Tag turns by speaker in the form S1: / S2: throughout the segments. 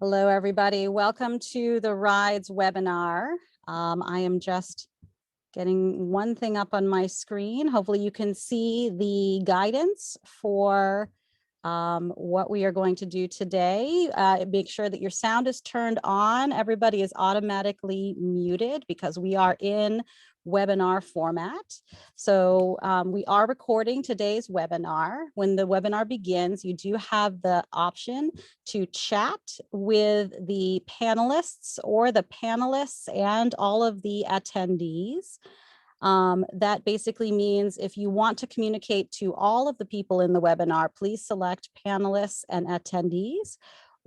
S1: Hello, everybody. Welcome to the RIDES webinar. I am just getting one thing up on my screen. Hopefully you can see the guidance for what we are going to do today. Make sure that your sound is turned on. Everybody is automatically muted because we are in webinar format. So we are recording today's webinar. When the webinar begins, you do have the option to chat with the panelists or the panelists and all of the attendees. That basically means if you want to communicate to all of the people in the webinar, please select panelists and attendees,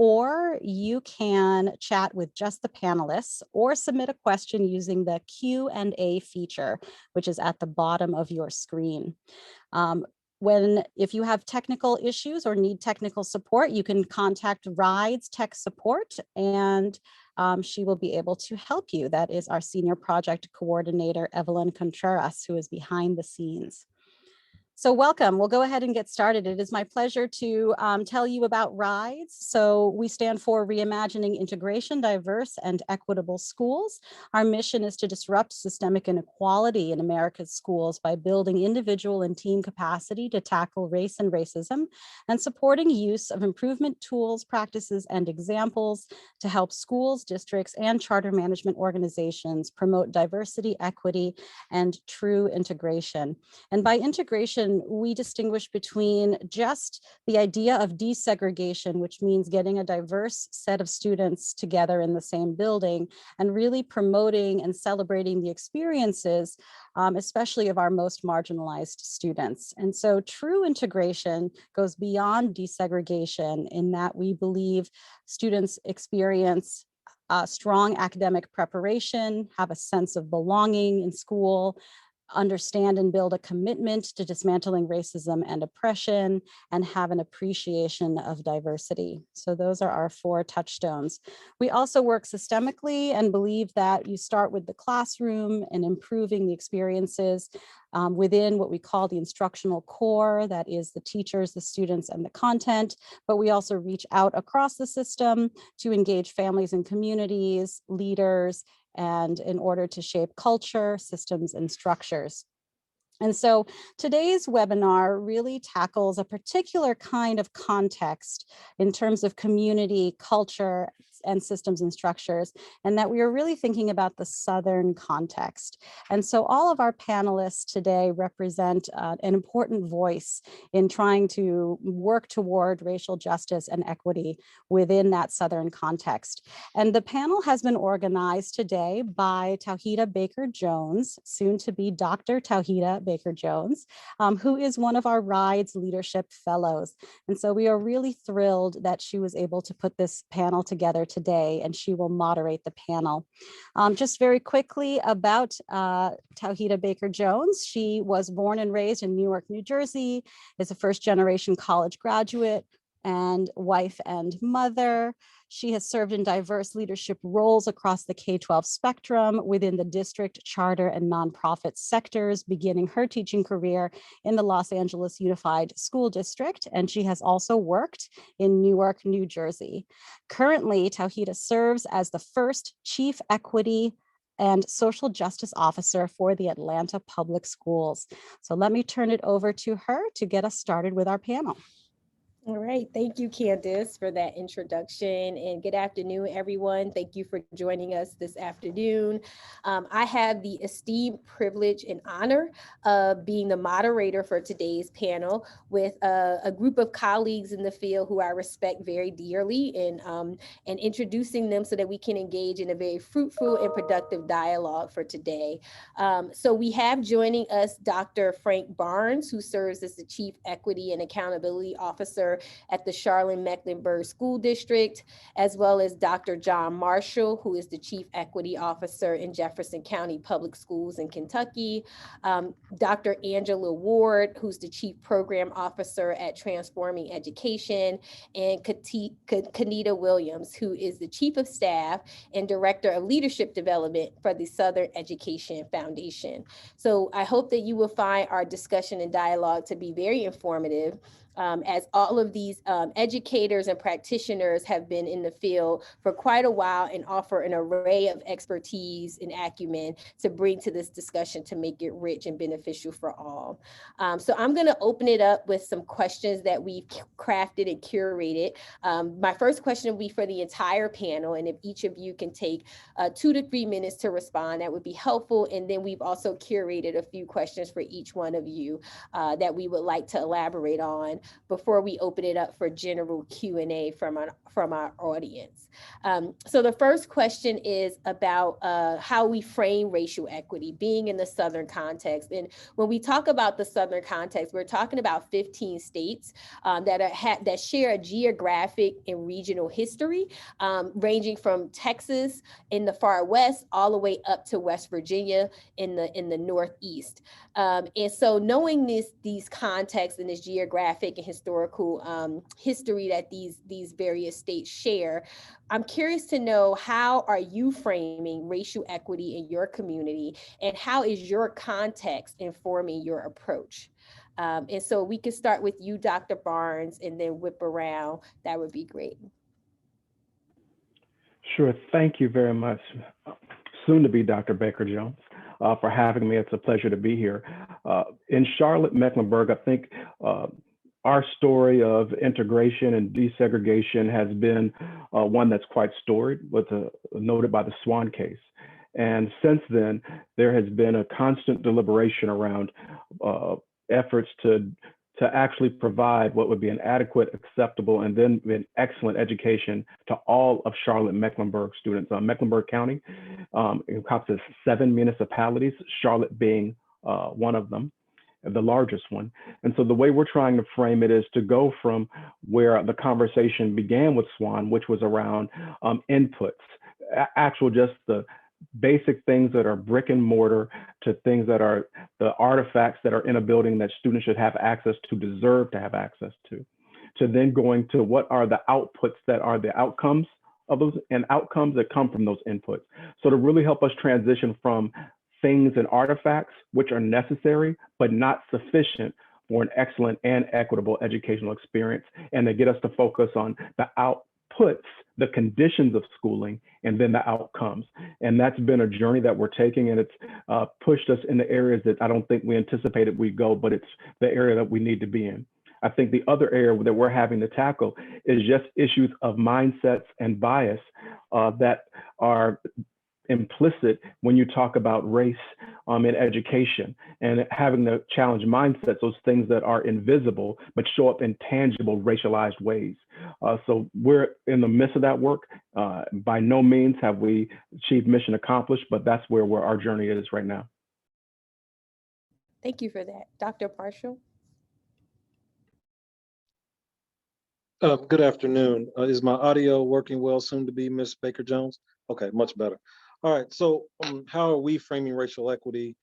S1: or you can chat with just the panelists or submit a question using the Q&A feature, which is at the bottom of your screen. If you have technical issues or need technical support, you can contact RIDES Tech Support and she will be able to help you. That is our Senior Project Coordinator, Evelyn Contreras, who is behind the scenes. So welcome, we'll go ahead and get started. It is my pleasure to tell you about RIDES. So we stand for Reimagining Integration, Diverse and Equitable Schools. Our mission is to disrupt systemic inequality in America's schools by building individual and team capacity to tackle race and racism, and supporting use of improvement tools, practices, and examples to help schools, districts, and charter management organizations promote diversity, equity, and true integration. And by integration, we distinguish between just the idea of desegregation, which means getting a diverse set of students together in the same building, and really promoting and celebrating the experiences, especially of our most marginalized students. And so true integration goes beyond desegregation in that we believe students experience strong academic preparation, have a sense of belonging in school, understand and build a commitment to dismantling racism and oppression, and have an appreciation of diversity. So those are our 4 touchstones. We also work systemically and believe that you start with the classroom and improving the experiences within what we call the instructional core, that is the teachers, the students, and the content, but we also reach out across the system to engage families and communities, leaders, and in order to shape culture, systems, and structures. And so today's webinar really tackles a particular kind of context in terms of community, culture, and systems and structures, and that we are really thinking about the Southern context. And so all of our panelists today represent an important voice in trying to work toward racial justice and equity within that Southern context. And the panel has been organized today by Tauhida Baker-Jones, soon to be Dr. Tauhida Baker-Jones, who is one of our RIDES Leadership Fellows. And so we are really thrilled that she was able to put this panel together today, and she will moderate the panel. Just very quickly about Tauhida Baker-Jones. She was born and raised in Newark, New Jersey, is a first-generation college graduate and wife and mother. She has served in diverse leadership roles across the K-12 spectrum within the district, charter, and nonprofit sectors, beginning her teaching career in the Los Angeles Unified School District, and she has also worked in Newark, New Jersey. Currently, Tauhida serves as the first Chief Equity and Social Justice Officer for the Atlanta Public Schools. So let me turn it over to her to get us started with our panel.
S2: All right. Thank you, Candace, for that introduction, and good afternoon, everyone. Thank you for joining us this afternoon. I have the esteemed privilege and honor of being the moderator for today's panel with a group of colleagues in the field who I respect very dearly, and introducing them so that we can engage in a very fruitful and productive dialogue for today. So we have joining us Dr. Frank Barnes, who serves as the Chief Equity and Accountability Officer at the Charlotte-Mecklenburg School District, as well as Dr. John Marshall, who is the Chief Equity Officer in Jefferson County Public Schools in Kentucky, Dr. Angela Ward, who's the Chief Program Officer at Transforming Education, and Kanita Williams, who is the Chief of Staff and Director of Leadership Development for the Southern Education Foundation. So I hope that you will find our discussion and dialogue to be very informative. as all of these educators and practitioners have been in the field for quite a while and offer an array of expertise and acumen to bring to this discussion to make it rich and beneficial for all. So I'm going to open it up with some questions that we've crafted and curated. My first question will be for the entire panel, and if each of you can take 2 to 3 minutes to respond, that would be helpful. And then we've also curated a few questions for each one of you that we would like to elaborate on before we open it up for general Q&A from our audience. So the first question is about how we frame racial equity, being in the Southern context. And when we talk about the Southern context, we're talking about 15 states that share a geographic and regional history, ranging from Texas in the far west all the way up to West Virginia in the northeast. And so knowing these contexts and this geographic and historical history that these various states share, I'm curious to know, how are you framing racial equity in your community, and how is your context informing your approach? And so we can start with you, Dr. Barnes, and then whip around. That would be great.
S3: Sure. Thank you very much, soon to be Dr. Baker-Jones, for having me. It's a pleasure to be here. In Charlotte, Mecklenburg, I think our story of integration and desegregation has been one that's quite storied, noted by the Swan case. And since then, there has been a constant deliberation around efforts to actually provide what would be an adequate, acceptable, and then an excellent education to all of Charlotte Mecklenburg students. Mecklenburg County encompasses 7 municipalities, Charlotte being one of them, the largest one. And so the way we're trying to frame it is to go from where the conversation began with Swan, which was around inputs, just the basic things that are brick and mortar, to things that are the artifacts that are in a building that students should have access to, deserve to have access to then going to what are the outputs that are the outcomes of those, and outcomes that come from those inputs. So to really help us transition from things and artifacts, which are necessary but not sufficient for an excellent and equitable educational experience, and to get us to focus on the outputs, the conditions of schooling, and then the outcomes. And that's been a journey that we're taking, and it's pushed us in the areas that I don't think we anticipated we'd go, but it's the area that we need to be in. I think the other area that we're having to tackle is just issues of mindsets and bias that are implicit when you talk about race in education, and having to challenge mindsets, those things that are invisible but show up in tangible racialized ways. So we're in the midst of that work. By no means have we achieved mission accomplished, but that's where our journey is right now.
S2: Thank you for that. Dr. Marshall?
S4: Good afternoon. Is my audio working well, soon to be Ms. Baker-Jones? Okay, much better. All right, so how are we framing racial equity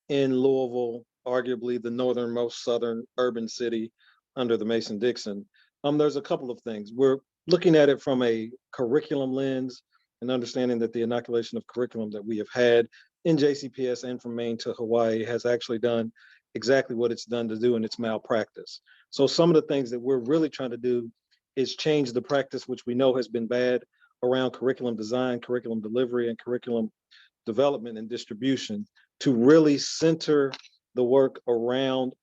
S4: in Louisville, arguably the northernmost southern urban city under the Mason-Dixon? There's a couple of things. We're looking at it from a curriculum lens and understanding that the inoculation of curriculum that we have had in JCPS and from Maine to Hawaii has actually done exactly what it's done to do in its malpractice. So some of the things that we're really trying to do is change the practice, which we know has been bad, around curriculum design, curriculum delivery, and curriculum development and distribution, to really center the work around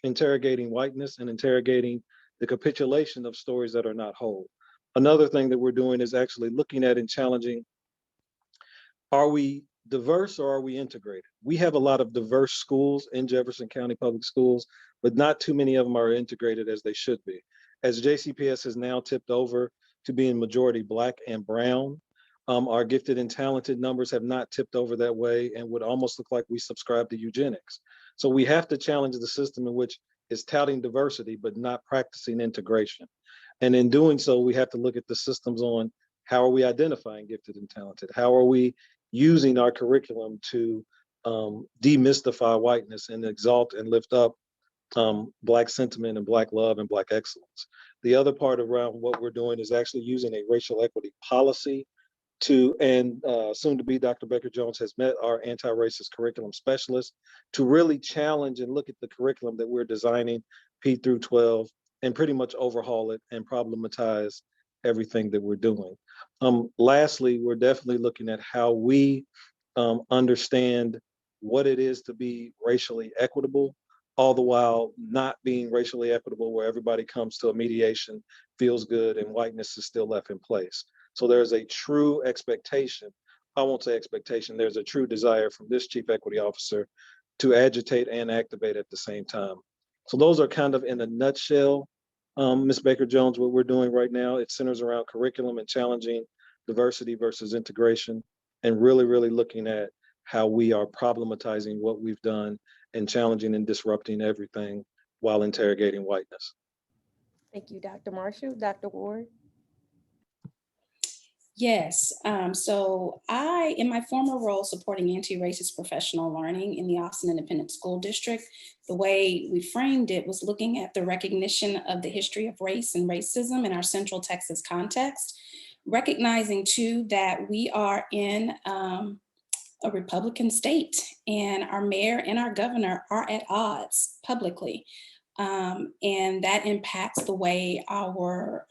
S4: interrogating whiteness and interrogating the capitulation of stories that are not whole. Another thing that we're doing is actually looking at and challenging, are we diverse or are we integrated? We have a lot of diverse schools in Jefferson County Public Schools, but not too many of them are integrated as they should be. As JCPS has now tipped over to being majority Black and brown, our gifted and talented numbers have not tipped over that way and would almost look like we subscribe to eugenics. So we have to challenge the system in which is touting diversity, but not practicing integration. And in doing so, we have to look at the systems on how are we identifying gifted and talented? How are we using our curriculum to demystify whiteness and exalt and lift up Black sentiment and Black love and Black excellence? The other part around what we're doing is actually using a racial equity policy to, and soon to be Dr. Baker-Jones has met our anti-racist curriculum specialist to really challenge and look at the curriculum that we're designing, P through 12, and pretty much overhaul it and problematize everything that we're doing. Lastly, we're definitely looking at how we understand what it is to be racially equitable, all the while not being racially equitable, where everybody comes to a mediation, feels good, and whiteness is still left in place. So there's a true expectation, I won't say expectation, there's a true desire from this chief equity officer to agitate and activate at the same time. So those are kind of in a nutshell, Ms. Baker-Jones, what we're doing right now. It centers around curriculum and challenging diversity versus integration, and really, really looking at how we are problematizing what we've done and challenging and disrupting everything while interrogating whiteness.
S2: Thank you, Dr. Marshall. Dr. Ward.
S5: Yes, so I, in my former role supporting anti-racist professional learning in the Austin Independent School District, the way we framed it was looking at the recognition of the history of race and racism in our Central Texas context, recognizing too that we are in a Republican state and our mayor and our governor are at odds publicly. And that impacts the way our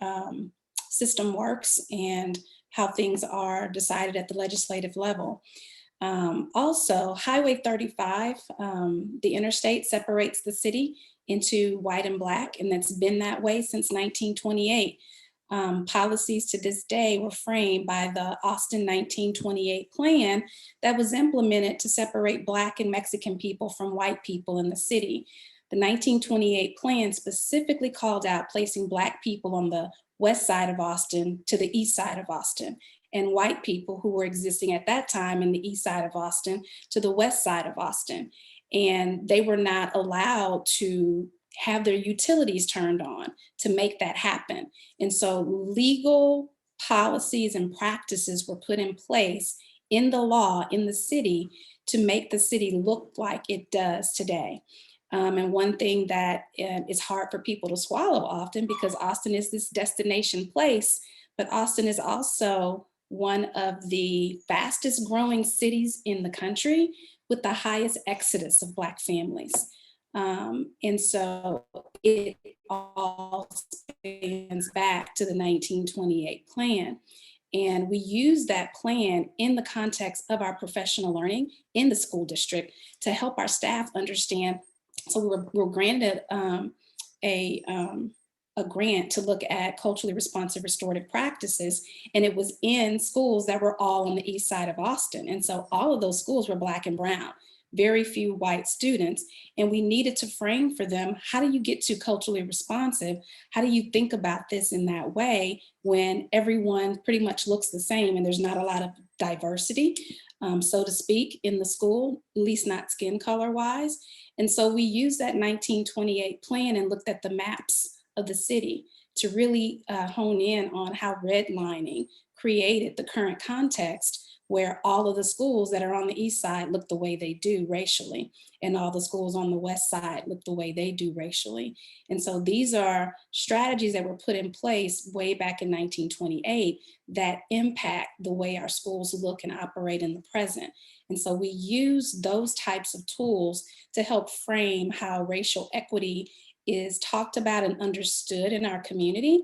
S5: system works and how things are decided at the legislative level. Also, Highway 35, the interstate separates the city into white and black, and that's been that way since 1928. Policies to this day were framed by the Austin 1928 plan that was implemented to separate Black and Mexican people from white people in the city. The 1928 plan specifically called out placing Black people on the west side of Austin to the east side of Austin, and white people who were existing at that time in the east side of Austin to the west side of Austin. And they were not allowed to have their utilities turned on to make that happen. And so legal policies and practices were put in place in the law in the city to make the city look like it does today. And one thing that is hard for people to swallow often, because Austin is this destination place, but Austin is also one of the fastest growing cities in the country with the highest exodus of Black families. And so it all spans back to the 1928 plan. And we use that plan in the context of our professional learning in the school district to help our staff understand. So we were granted a grant to look at culturally responsive restorative practices, and it was in schools that were all on the east side of Austin. And so all of those schools were Black and brown, very few white students. And we needed to frame for them, how do you get to culturally responsive? How do you think about this in that way when everyone pretty much looks the same and there's not a lot of diversity, so to speak, in the school, at least not skin color wise. And so we used that 1928 plan and looked at the maps of the city to really hone in on how redlining created the current context where all of the schools that are on the east side look the way they do racially, and all the schools on the west side look the way they do racially. And so these are strategies that were put in place way back in 1928 that impact the way our schools look and operate in the present. And so we use those types of tools to help frame how racial equity is talked about and understood in our community.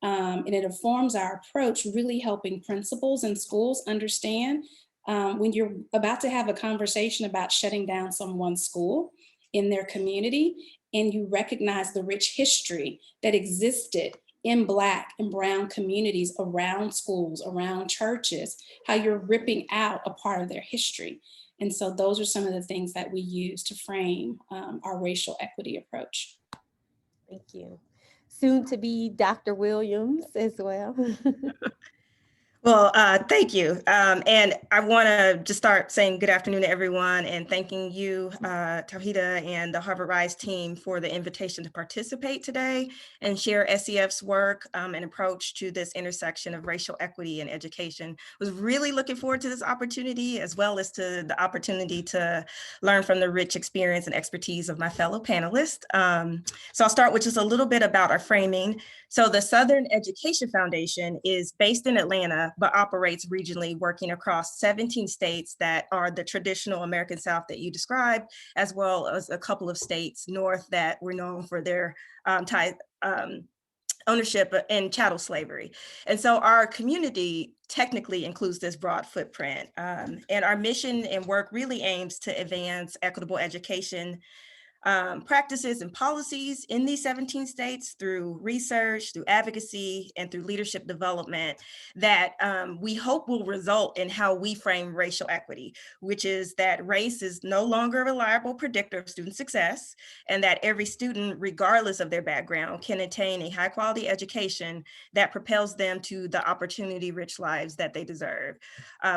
S5: And it informs our approach, really helping principals and schools understand when you're about to have a conversation about shutting down someone's school in their community, and you recognize the rich history that existed in Black and brown communities around schools, around churches, how you're ripping out a part of their history. And so those are some of the things that we use to frame our racial equity approach.
S2: Thank you. Soon to be Dr. Williams as well.
S6: Well, thank you. And I want to just start saying good afternoon to everyone and thanking you, Tawhida, and the Harvard Rise team for the invitation to participate today and share SEF's work and approach to this intersection of racial equity and education. Was really looking forward to this opportunity, as well as to the opportunity to learn from the rich experience and expertise of my fellow panelists. So I'll start with just a little bit about our framing. So the Southern Education Foundation is based in Atlanta, but operates regionally, working across 17 states that are the traditional American South that you described, as well as a couple of states north that were known for their ownership in chattel slavery. And so our community technically includes this broad footprint. And our mission and work really aims to advance equitable education practices and policies in these 17 states through research, through advocacy, and through leadership development that we hope will result in how we frame racial equity, which is that race is no longer a reliable predictor of student success, and that every student, regardless of their background, can attain a high quality education that propels them to the opportunity-rich lives that they deserve.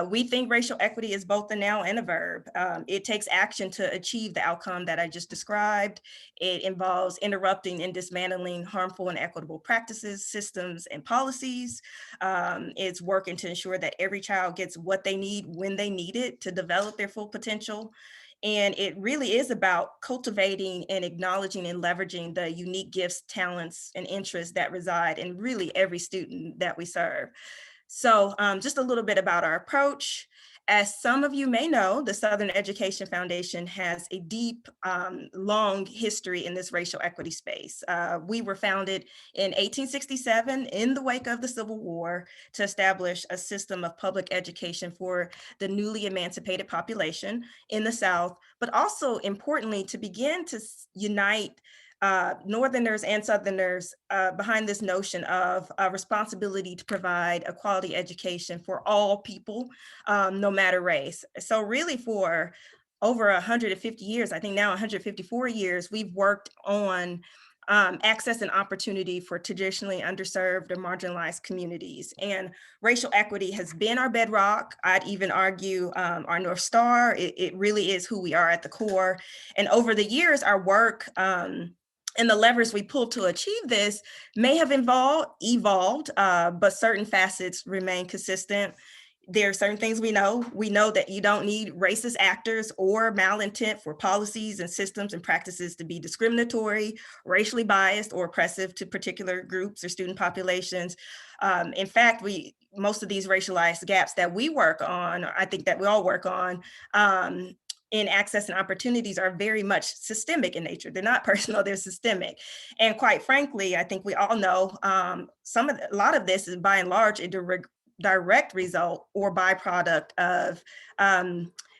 S6: We think racial equity is both a noun and a verb. It takes action to achieve the outcome that I just described. It involves interrupting and dismantling harmful and equitable practices, systems, and policies. It's working to ensure that every child gets what they need when they need it to develop their full potential. And it really is about cultivating and acknowledging and leveraging the unique gifts, talents, and interests that reside in really every student that we serve. So just a little bit about our approach. As some of you may know, the Southern Education Foundation has a deep, long history in this racial equity space. We were founded in 1867 in the wake of the Civil War to establish a system of public education for the newly emancipated population in the South, but also importantly to begin to unite Northerners and Southerners behind this notion of a responsibility to provide a quality education for all people, no matter race. So really for over 150 years, I think now 154 years, we've worked on access and opportunity for traditionally underserved or marginalized communities. And racial equity has been our bedrock. I'd even argue our North Star. It really is who we are at the core. And over the years, our work and the levers we pull to achieve this may have evolved, but certain facets remain consistent. There are certain things we know. We know that you don't need racist actors or malintent for policies and systems and practices to be discriminatory, racially biased, or oppressive to particular groups or student populations. In fact, most of these racialized gaps that we work on, or I think that we all work on, in access and opportunities are very much systemic in nature. They're not personal, they're systemic. And quite frankly, I think we all know a lot of this is by and large a direct result or byproduct of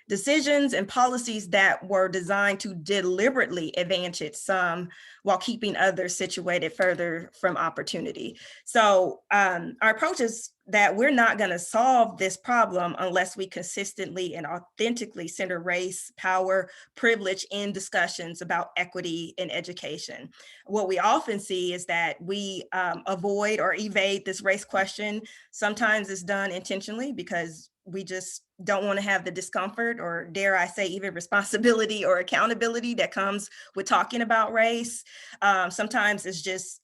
S6: decisions and policies that were designed to deliberately advantage some while keeping others situated further from opportunity. So our approach is that we're not going to solve this problem unless we consistently and authentically center race, power, privilege in discussions about equity in education. What we often see is that we avoid or evade this race question. Sometimes it's done intentionally because we just don't want to have the discomfort, or dare I say even responsibility or accountability that comes with talking about race. Sometimes it's just,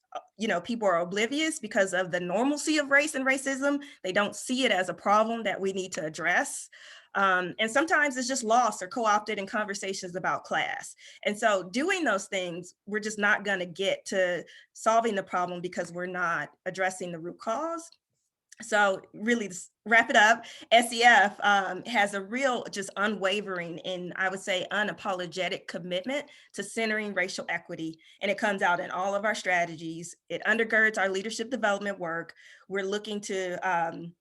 S6: people are oblivious because of the normalcy of race and racism. They don't see it as a problem that we need to address. And sometimes it's just lost or co-opted in conversations about class. And so doing those things, we're just not going to get to solving the problem because we're not addressing the root cause. So really, to wrap it up, SEF has a real, just unwavering and I would say unapologetic commitment to centering racial equity. And it comes out in all of our strategies. It undergirds our leadership development work. We're looking to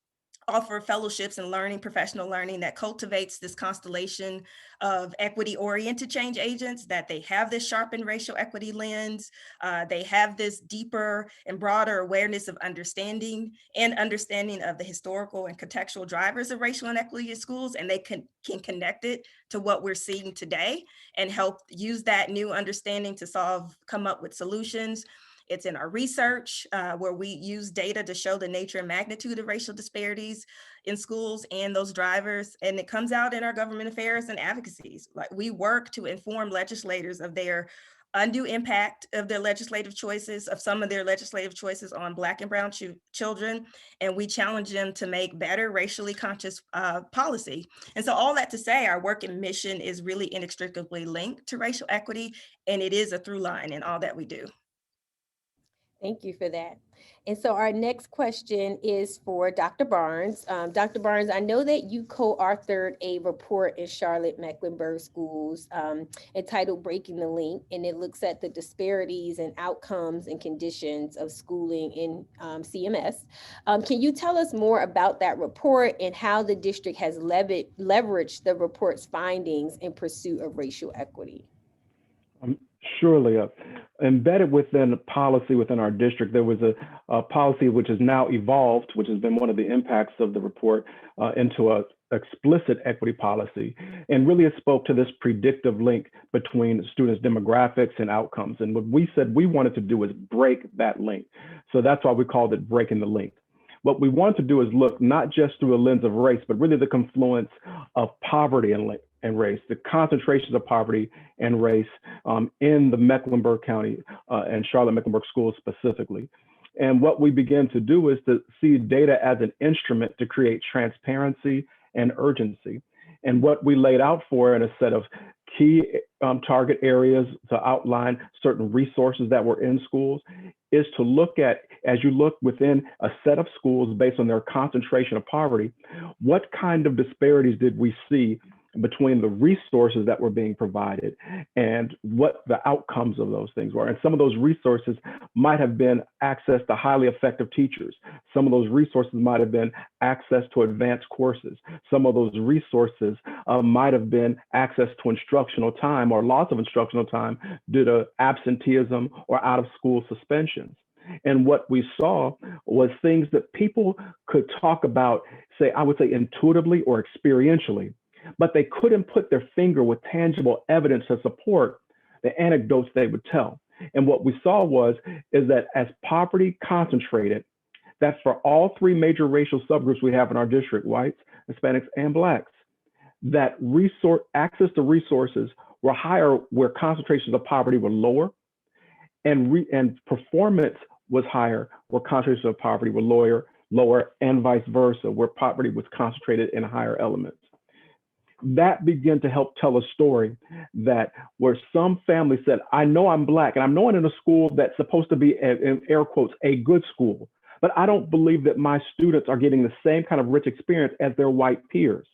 S6: offer fellowships and professional learning that cultivates this constellation of equity-oriented change agents, that they have this sharpened racial equity lens, they have this deeper and broader awareness of understanding of the historical and contextual drivers of racial inequity in schools, and they can connect it to what we're seeing today and help use that new understanding to come up with solutions. It's in our research where we use data to show the nature and magnitude of racial disparities in schools and those drivers. And it comes out in our government affairs and advocacies. Like, we work to inform legislators of their undue impact of their legislative choices, of some of their legislative choices on Black and Brown children. And we challenge them to make better racially conscious policy. And so all that to say, our work and mission is really inextricably linked to racial equity, and it is a through line in all that we do.
S2: Thank you for that. And so our next question is for Dr. Barnes. Dr. Barnes, I know that you co-authored a report in Charlotte Mecklenburg schools entitled Breaking the Link, and it looks at the disparities and outcomes and conditions of schooling in CMS. Can you tell us more about that report and how the district has leveraged the report's findings in pursuit of racial equity?
S3: Surely, embedded within policy within our district, there was a policy which has now evolved, which has been one of the impacts of the report, into a explicit equity policy. And really it spoke to this predictive link between students' demographics and outcomes. And what we said we wanted to do was break that link. So that's why we called it Breaking the Link. What we wanted to do is look not just through a lens of race, but really the confluence of poverty and race, the concentrations of poverty and race in the Mecklenburg County and Charlotte Mecklenburg schools specifically. And what we began to do is to see data as an instrument to create transparency and urgency. And what we laid out for in a set of key target areas to outline certain resources that were in schools is to look at, as you look within a set of schools based on their concentration of poverty, what kind of disparities did we see between the resources that were being provided and what the outcomes of those things were. And some of those resources might have been access to highly effective teachers. Some of those resources might have been access to advanced courses. Some of those resources might have been access to instructional time or loss of instructional time due to absenteeism or out of school suspensions. And what we saw was things that people could talk about, say, I would say intuitively or experientially, but they couldn't put their finger with tangible evidence to support the anecdotes they would tell. And what we saw is that as poverty concentrated, that for all three major racial subgroups we have in our district, whites, Hispanics, and Blacks, that access to resources were higher where concentrations of poverty were lower, and performance was higher where concentrations of poverty were lower, and vice versa, where poverty was concentrated in higher elements. That began to help tell a story that where some families said, I know I'm Black and I'm knowing in a school that's supposed to be, in air quotes, a good school, but I don't believe that my students are getting the same kind of rich experience as their white peers.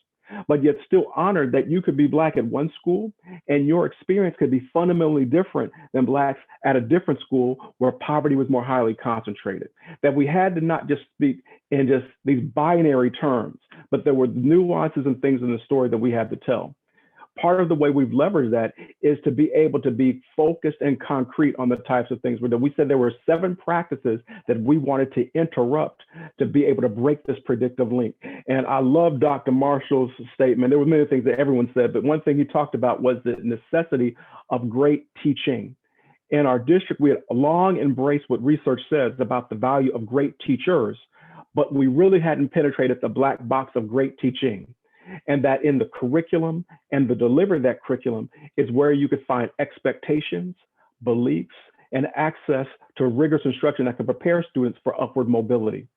S3: But yet still honored that you could be Black at one school and your experience could be fundamentally different than Blacks at a different school where poverty was more highly concentrated. That we had to not just speak in just these binary terms, but there were nuances and things in the story that we had to tell. Part of the way we've leveraged that is to be able to be focused and concrete on the types of things we said there were 7 practices that we wanted to interrupt to be able to break this predictive link. And I love Dr. Marshall's statement. There were many things that everyone said, but one thing he talked about was the necessity of great teaching. In our district, we had long embraced what research says about the value of great teachers, but we really hadn't penetrated the black box of great teaching. And that in the curriculum and the delivery of that curriculum is where you could find expectations, beliefs, and access to rigorous instruction that can prepare students for upward mobility.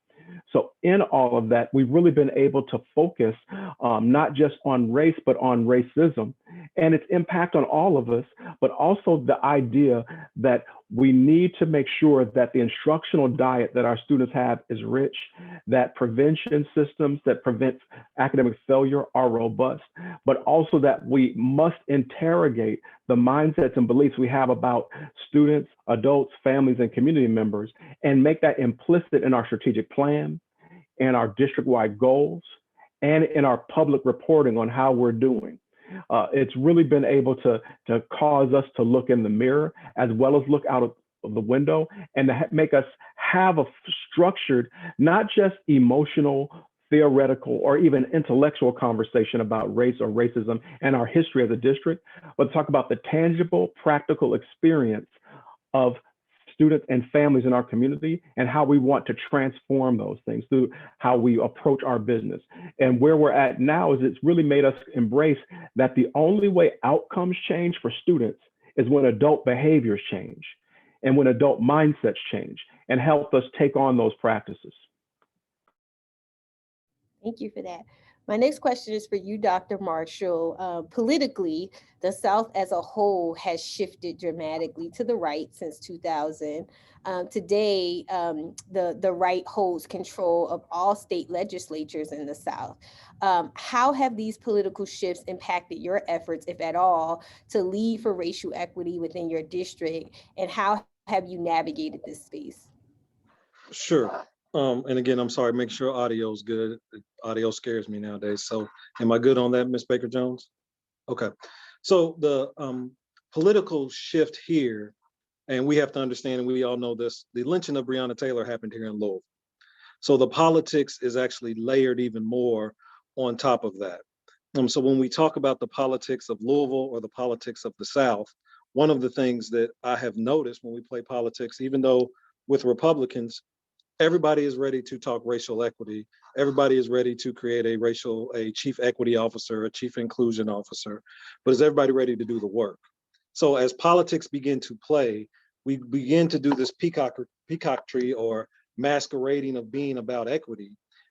S3: So in all of that, we've really been able to focus not just on race, but on racism and its impact on all of us, but also the idea that we need to make sure that the instructional diet that our students have is rich, that prevention systems that prevent academic failure are robust, but also that we must interrogate the mindsets and beliefs we have about students, adults, families, and community members, and make that implicit in our strategic plan, and our district-wide goals, and in our public reporting on how we're doing. It's really been able to cause us to look in the mirror as well as look out of the window and to make us have a structured, not just emotional, theoretical, or even intellectual conversation about race or racism and our history as a district, but talk about the tangible, practical experience of students and families in our community and how we want to transform those things through how we approach our business. And where we're at now is it's really made us embrace that the only way outcomes change for students is when adult behaviors change and when adult mindsets change and help us take on those practices.
S2: Thank you for that. My next question is for you, Dr. Marshall. Politically, the South as a whole has shifted dramatically to the right since 2000. Today, the right holds control of all state legislatures in the South. How have these political shifts impacted your efforts, if at all, to lead for racial equity within your district? And how have you navigated this space?
S4: Sure. And again, I'm sorry, make sure audio's good. Audio scares me nowadays. So am I good on that, Ms. Baker-Jones? Okay. So the political shift here, and we have to understand, and we all know this, the lynching of Breonna Taylor happened here in Louisville. So the politics is actually layered even more on top of that. So when we talk about the politics of Louisville or the politics of the South, one of the things that I have noticed when we play politics, even though with Republicans, everybody is ready to talk racial equity. Everybody is ready to create a chief equity officer, a chief inclusion officer, but is everybody ready to do the work? So as politics begin to play, we begin to do this peacockry or masquerading of being about equity.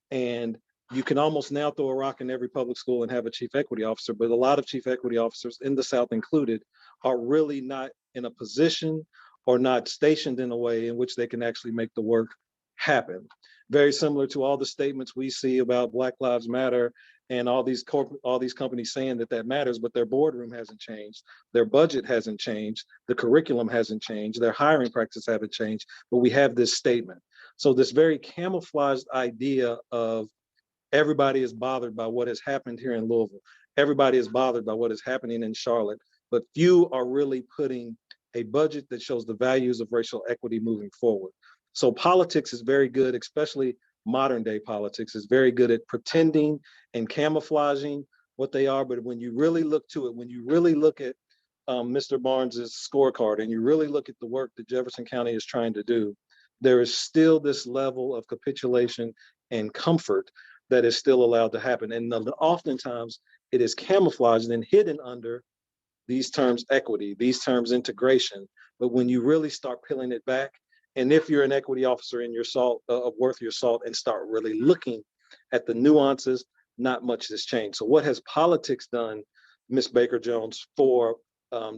S4: And you can almost now throw a rock in every public school and have a chief equity officer, but a lot of chief equity officers, in the South included, are really not in a position or not stationed in a way in which they can actually make the work happen. Very similar to all the statements we see about Black Lives Matter and all these companies saying that that matters, but their boardroom hasn't changed, their budget hasn't changed, the curriculum hasn't changed, their hiring practices haven't changed, but we have this statement. So this very camouflaged idea of everybody is bothered by what has happened here in Louisville, everybody is bothered by what is happening in Charlotte, but few are really putting a budget that shows the values of racial equity moving forward. So politics is very good, especially modern day politics is very good at pretending and camouflaging what they are. But when you really look to it, when you really look at Mr. Barnes's scorecard and you really look at the work that Jefferson County is trying to do, there is still this level of capitulation and comfort that is still allowed to happen. And oftentimes it is camouflaged and hidden under these terms equity, these terms integration. But when you really start peeling it back, and if you're an equity officer in your salt, worth your salt, and start really looking at the nuances, not much has changed. So what has politics done, Ms. Baker-Jones, for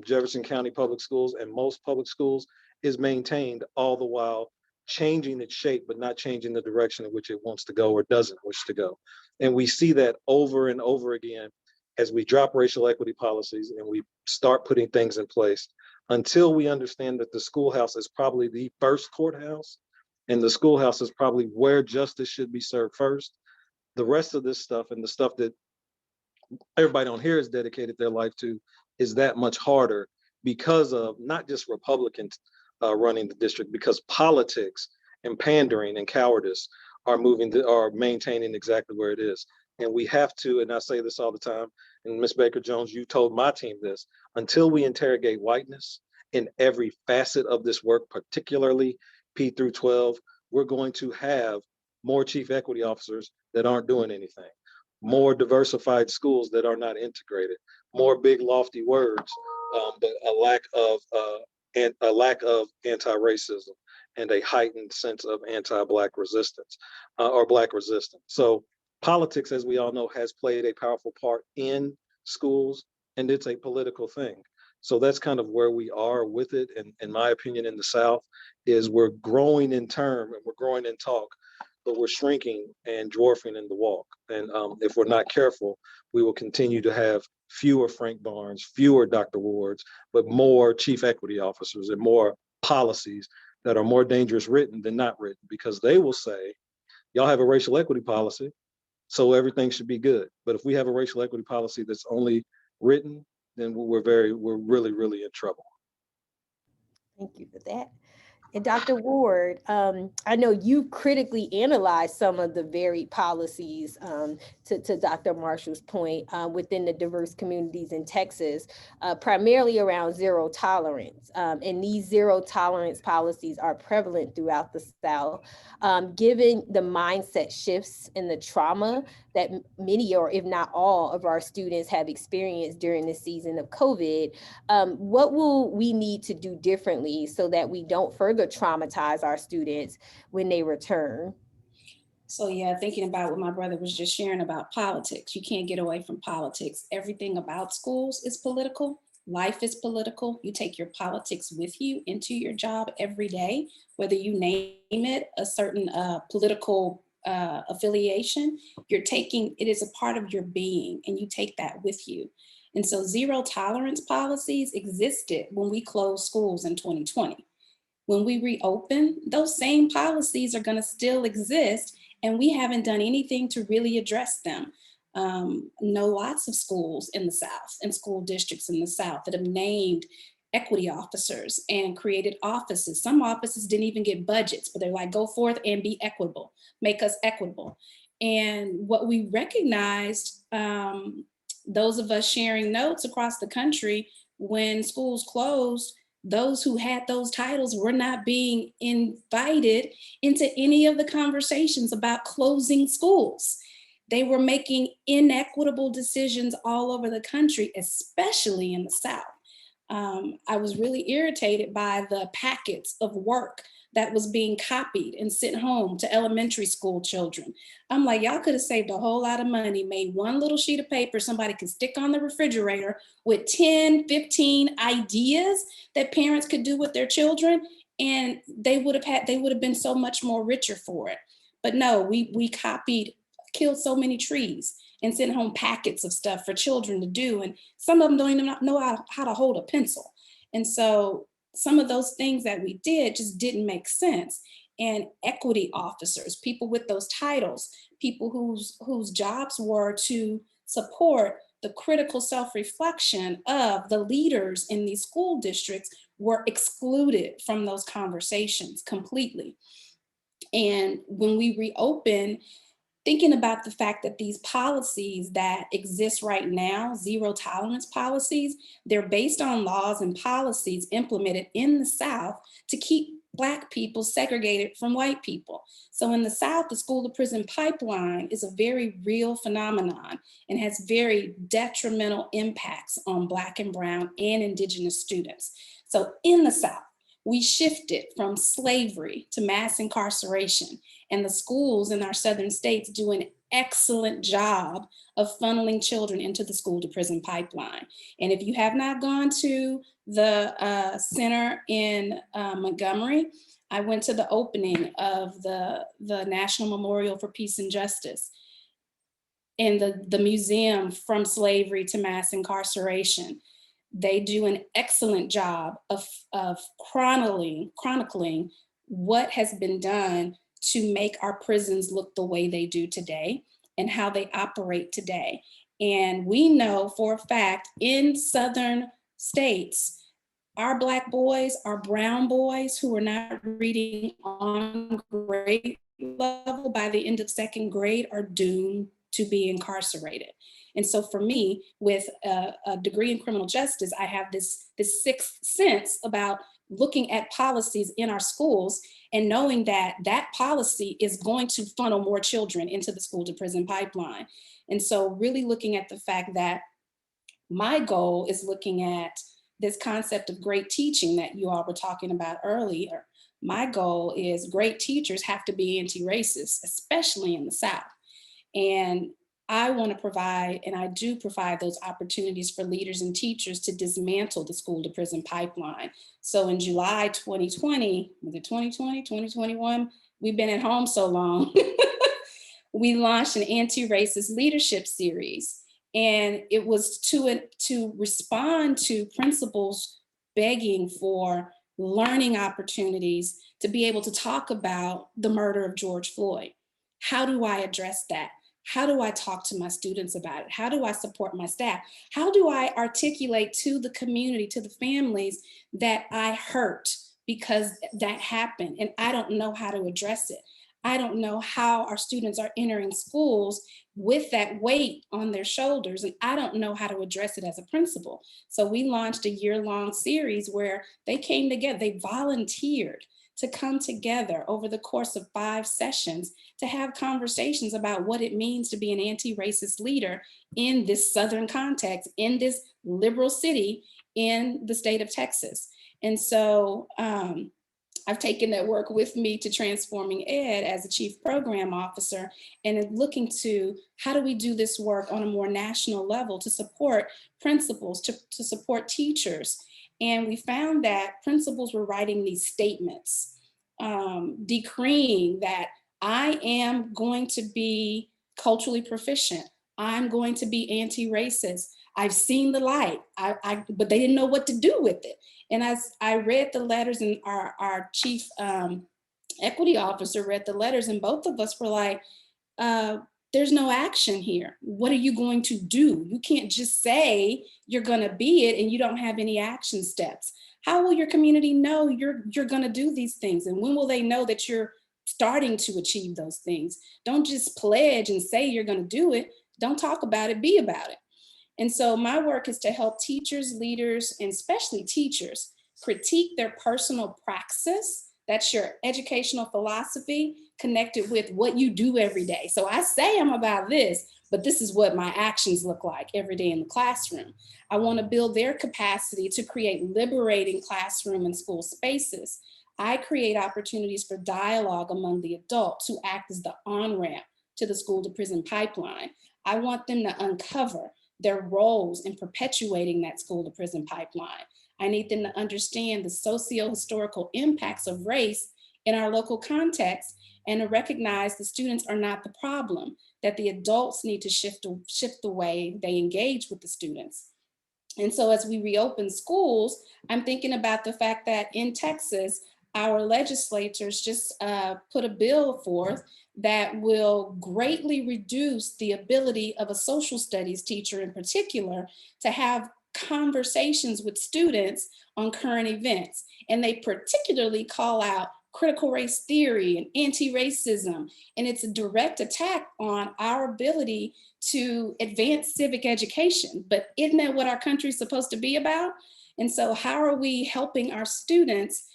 S4: Jefferson County Public Schools and most public schools is maintained all the while changing its shape, but not changing the direction in which it wants to go or doesn't wish to go. And we see that over and over again as we drop racial equity policies and we start putting things in place until we understand that the schoolhouse is probably the first courthouse and the schoolhouse is probably where justice should be served first. The rest of this stuff and the stuff that everybody on here has dedicated their life to is that much harder because of not just Republicans running the district, because politics and pandering and cowardice are maintaining exactly where it is. And we have to, and I say this all the time, and Ms. Baker-Jones, you told my team this, until we interrogate whiteness in every facet of this work, particularly P through 12, we're going to have more chief equity officers that aren't doing anything, more diversified schools that are not integrated, more big lofty words, but a lack of anti-racism and a heightened sense of anti-Black resistance or Black resistance. So politics, as we all know, has played a powerful part in schools, and it's a political thing. So that's kind of where we are with it. And in my opinion, in the South, is we're growing in term and we're growing in talk, but we're shrinking and dwarfing in the walk. And if we're not careful, we will continue to have fewer Frank Barnes, fewer Dr. Wards, but more chief equity officers and more policies that are more dangerous written than not written, because they will say, y'all have a racial equity policy, so everything should be good. But if we have a racial equity policy that's only written, then we're really, really in trouble.
S2: Thank you for that. And Dr. Ward, I know you critically analyzed some of the varied policies, to Dr. Marshall's point, within the diverse communities in Texas, primarily around zero tolerance. And these zero tolerance policies are prevalent throughout the South. Given the mindset shifts and the trauma that many, or if not all, of our students have experienced during this season of COVID, what will we need to do differently so that we don't further traumatize our students when they return?
S5: So yeah, thinking about what my brother was just sharing about politics, you can't get away from politics. Everything about schools is political. Life is political. You take your politics with you into your job every day, whether you name it a certain political affiliation, you're taking, it is a part of your being and you take that with you. And so zero tolerance policies existed when we closed schools in 2020. When we reopen, those same policies are going to still exist, and we haven't done anything to really address them. Know lots of schools in the South and school districts in the South that have named equity officers and created offices. Some offices didn't even get budgets, but they're like, go forth and be equitable, make us equitable. And what we recognized, those of us sharing notes across the country, when schools closed, those who had those titles were not being invited into any of the conversations about closing schools. They were making inequitable decisions all over the country, especially in the South. I was really irritated by the packets of work that was being copied and sent home to elementary school children. I'm like, y'all could have saved a whole lot of money, made one little sheet of paper somebody could stick on the refrigerator with 10, 15 ideas that parents could do with their children, and they would have been so much more richer for it. But no, we copied, killed so many trees and sent home packets of stuff for children to do. And some of them don't even know how to hold a pencil. And so some of those things that we did just didn't make sense. And equity officers, people with those titles, people whose jobs were to support the critical self-reflection of the leaders in these school districts, were excluded from those conversations completely. And when we reopen, thinking about the fact that these policies that exist right now, zero tolerance policies, they're based on laws and policies implemented in the South to keep Black people segregated from white people. So in the South, the school to prison pipeline is a very real phenomenon and has very detrimental impacts on Black and Brown and Indigenous students. So in the South, we shifted from slavery to mass incarceration, and the schools in our southern states do an excellent job of funneling children into the school to prison pipeline. And if you have not gone to the center in Montgomery, I went to the opening of the National Memorial for Peace and Justice and the museum from slavery to mass incarceration. They do an excellent job of chronicling what has been done to make our prisons look the way they do today and how they operate today. And we know for a fact in Southern states, our Black boys, our brown boys who are not reading on grade level by the end of second grade are doomed to be incarcerated. And so for me, with a degree in criminal justice, I have this sixth sense about looking at policies in our schools and knowing that that policy is going to funnel more children into the school to prison pipeline. And so really looking at the fact that my goal is looking at this concept of great teaching that you all were talking about earlier. My goal is great teachers have to be anti-racist, especially in the South. And I want to provide, and I do provide those opportunities for leaders and teachers to dismantle the school to prison pipeline. So in July 2020, was it 2020, 2021? We've been at home so long. We launched an anti-racist leadership series. And it was to respond to principals begging for learning opportunities to be able to talk about the murder of George Floyd. How do I address that? How do I talk to my students about it? How do I support my staff? How do I articulate to the community, to the families that I hurt because that happened and I don't know how to address it? I don't know how our students are entering schools with that weight on their shoulders, and I don't know how to address it as a principal. So we launched a year-long series where they came together, they volunteered to come together over the course of 5 sessions to have conversations about what it means to be an anti-racist leader in this Southern context, in this liberal city in the state of Texas. And so I've taken that work with me to Transforming Ed as a chief program officer, and looking to how do we do this work on a more national level to support principals, to support teachers. And we found that principals were writing these statements, decreeing that I am going to be culturally proficient. I'm going to be anti-racist. I've seen the light, but they didn't know what to do with it. And as I read the letters, and our chief equity officer read the letters, and both of us were like, there's no action here. What are you going to do? You can't just say you're going to be it and you don't have any action steps. How will your community know you're going to do these things? And when will they know that you're starting to achieve those things? Don't just pledge and say you're going to do it. Don't talk about it, be about it. And so my work is to help teachers, leaders, and especially teachers critique their personal praxis. That's your educational philosophy connected with what you do every day. So I say I'm about this, but this is what my actions look like every day in the classroom. I want to build their capacity to create liberating classroom and school spaces. I create opportunities for dialogue among the adults who act as the on-ramp to the school to prison pipeline. I want them to uncover their roles in perpetuating that school to prison pipeline. I need them to understand the socio-historical impacts of race in our local context, and to recognize the students are not the problem, that the adults need to shift the way they engage with the students. And so as we reopen schools, I'm thinking about the fact that in Texas, our legislators just put a bill forth that will greatly reduce the ability of a social studies teacher in particular to have conversations with students on current events. And they particularly call out critical race theory and anti-racism. And it's a direct attack on our ability to advance civic education. But isn't that what our country is supposed to be about? And so how are we helping our students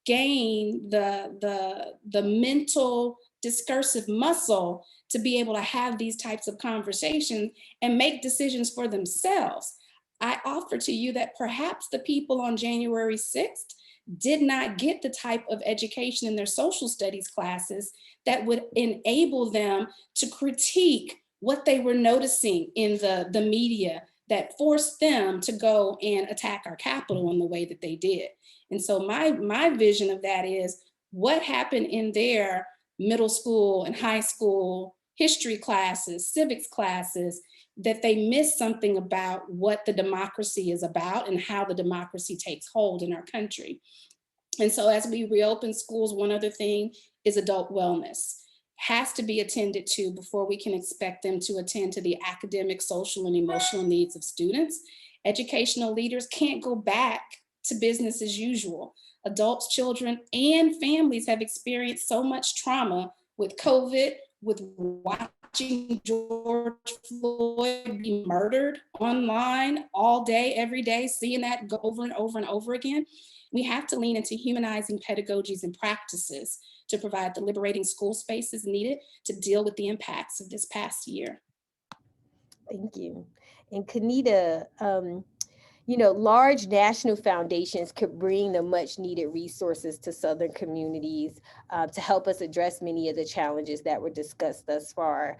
S5: gain the mental discursive muscle to be able to have these types of conversations and make decisions for themselves? I offer to you that perhaps the people on January 6th did not get the type of education in their social studies classes that would enable them to critique what they were noticing in the media that forced them to go and attack our Capitol in the way that they did. And so my vision of that is what happened in their middle school and high school history classes, civics classes, that they missed something about what the democracy is about and how the democracy takes hold in our country. And so as we reopen schools, one other thing is adult wellness has to be attended to before we can expect them to attend to the academic, social, and emotional needs of students. Educational leaders can't go back to business as usual. Adults, children, and families have experienced so much trauma with COVID, with watching George Floyd be murdered online all day, every day, seeing that go over and over and over again. We have to lean into humanizing pedagogies and practices to provide the liberating school spaces needed to deal with the impacts of this past year.
S2: Thank you. And Kenita, large national foundations could bring the much needed resources to Southern communities to help us address many of the challenges that were discussed thus far.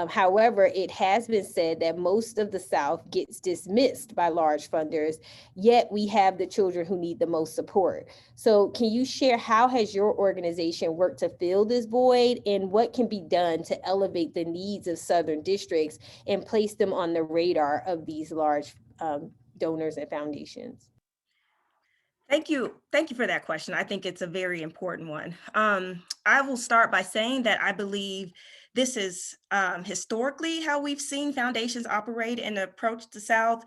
S2: However, it has been said that most of the South gets dismissed by large funders, yet we have the children who need the most support. So can you share how has your organization worked to fill this void, and what can be done to elevate the needs of Southern districts and place them on the radar of these large donors and foundations?
S6: Thank you. Thank you for that question. I think it's a very important one. I will start by saying that I believe this is historically how we've seen foundations operate and approach the South.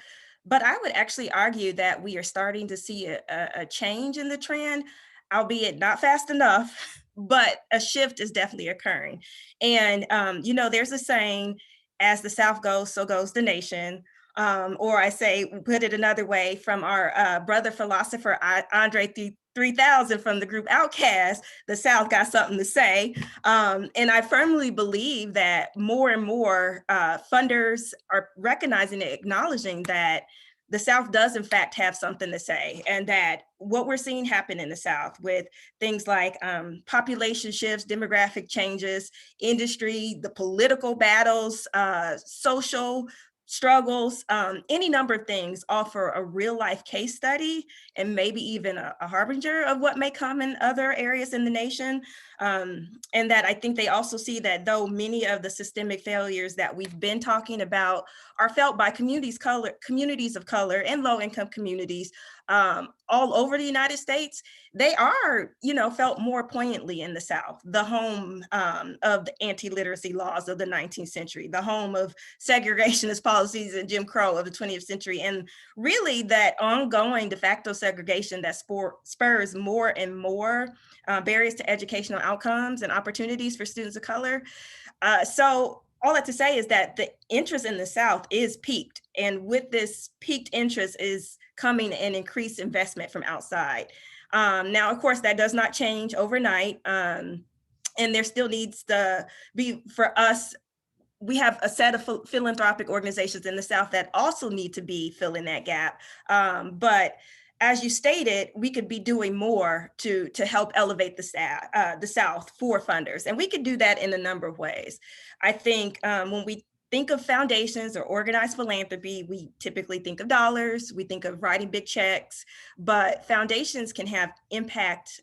S6: But I would actually argue that we are starting to see a change in the trend, albeit not fast enough, but a shift is definitely occurring. And, there's a saying, as the South goes, so goes the nation. Or I say, put it another way, from our brother philosopher, Andre 3000 from the group Outkast, the South got something to say. And I firmly believe that more and more funders are recognizing and acknowledging that the South does in fact have something to say, and that what we're seeing happen in the South with things like population shifts, demographic changes, industry, the political battles, social struggles, any number of things offer a real life case study and maybe even a harbinger of what may come in other areas in the nation. And that I think they also see that though many of the systemic failures that we've been talking about are felt by communities of color and low income communities all over the United States, they are, felt more poignantly in the South, the home of the anti-literacy laws of the 19th century, the home of segregationist policies and Jim Crow of the 20th century, and really that ongoing de facto segregation that spurs more and more barriers to educational outcomes and opportunities for students of color. So all that to say is that the interest in the South is peaked, and with this peaked interest is coming an increased investment from outside. Now, of course, that does not change overnight, and there still needs to be, for us, we have a set of philanthropic organizations in the South that also need to be filling that gap. But as you stated, we could be doing more to help elevate the South for funders. And we could do that in a number of ways. I think when we think of foundations or organized philanthropy, we typically think of dollars, we think of writing big checks, but foundations can have impact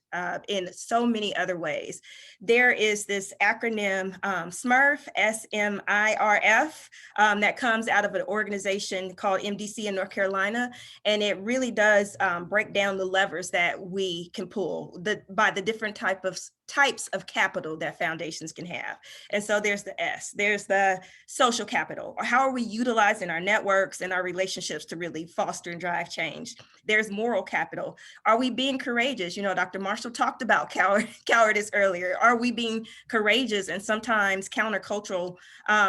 S6: in so many other ways. There is this acronym SMIRF, SMIRF, that comes out of an organization called MDC in North Carolina, and it really does break down the levers that we can pull by the different types of capital that foundations can have. And so there's the S, there's the social capital, or how are we utilizing our networks and our relationships to really foster and drive change? There's moral capital. Are we being courageous? Dr. Marshall talked about cowardice earlier. Are we being courageous and sometimes countercultural,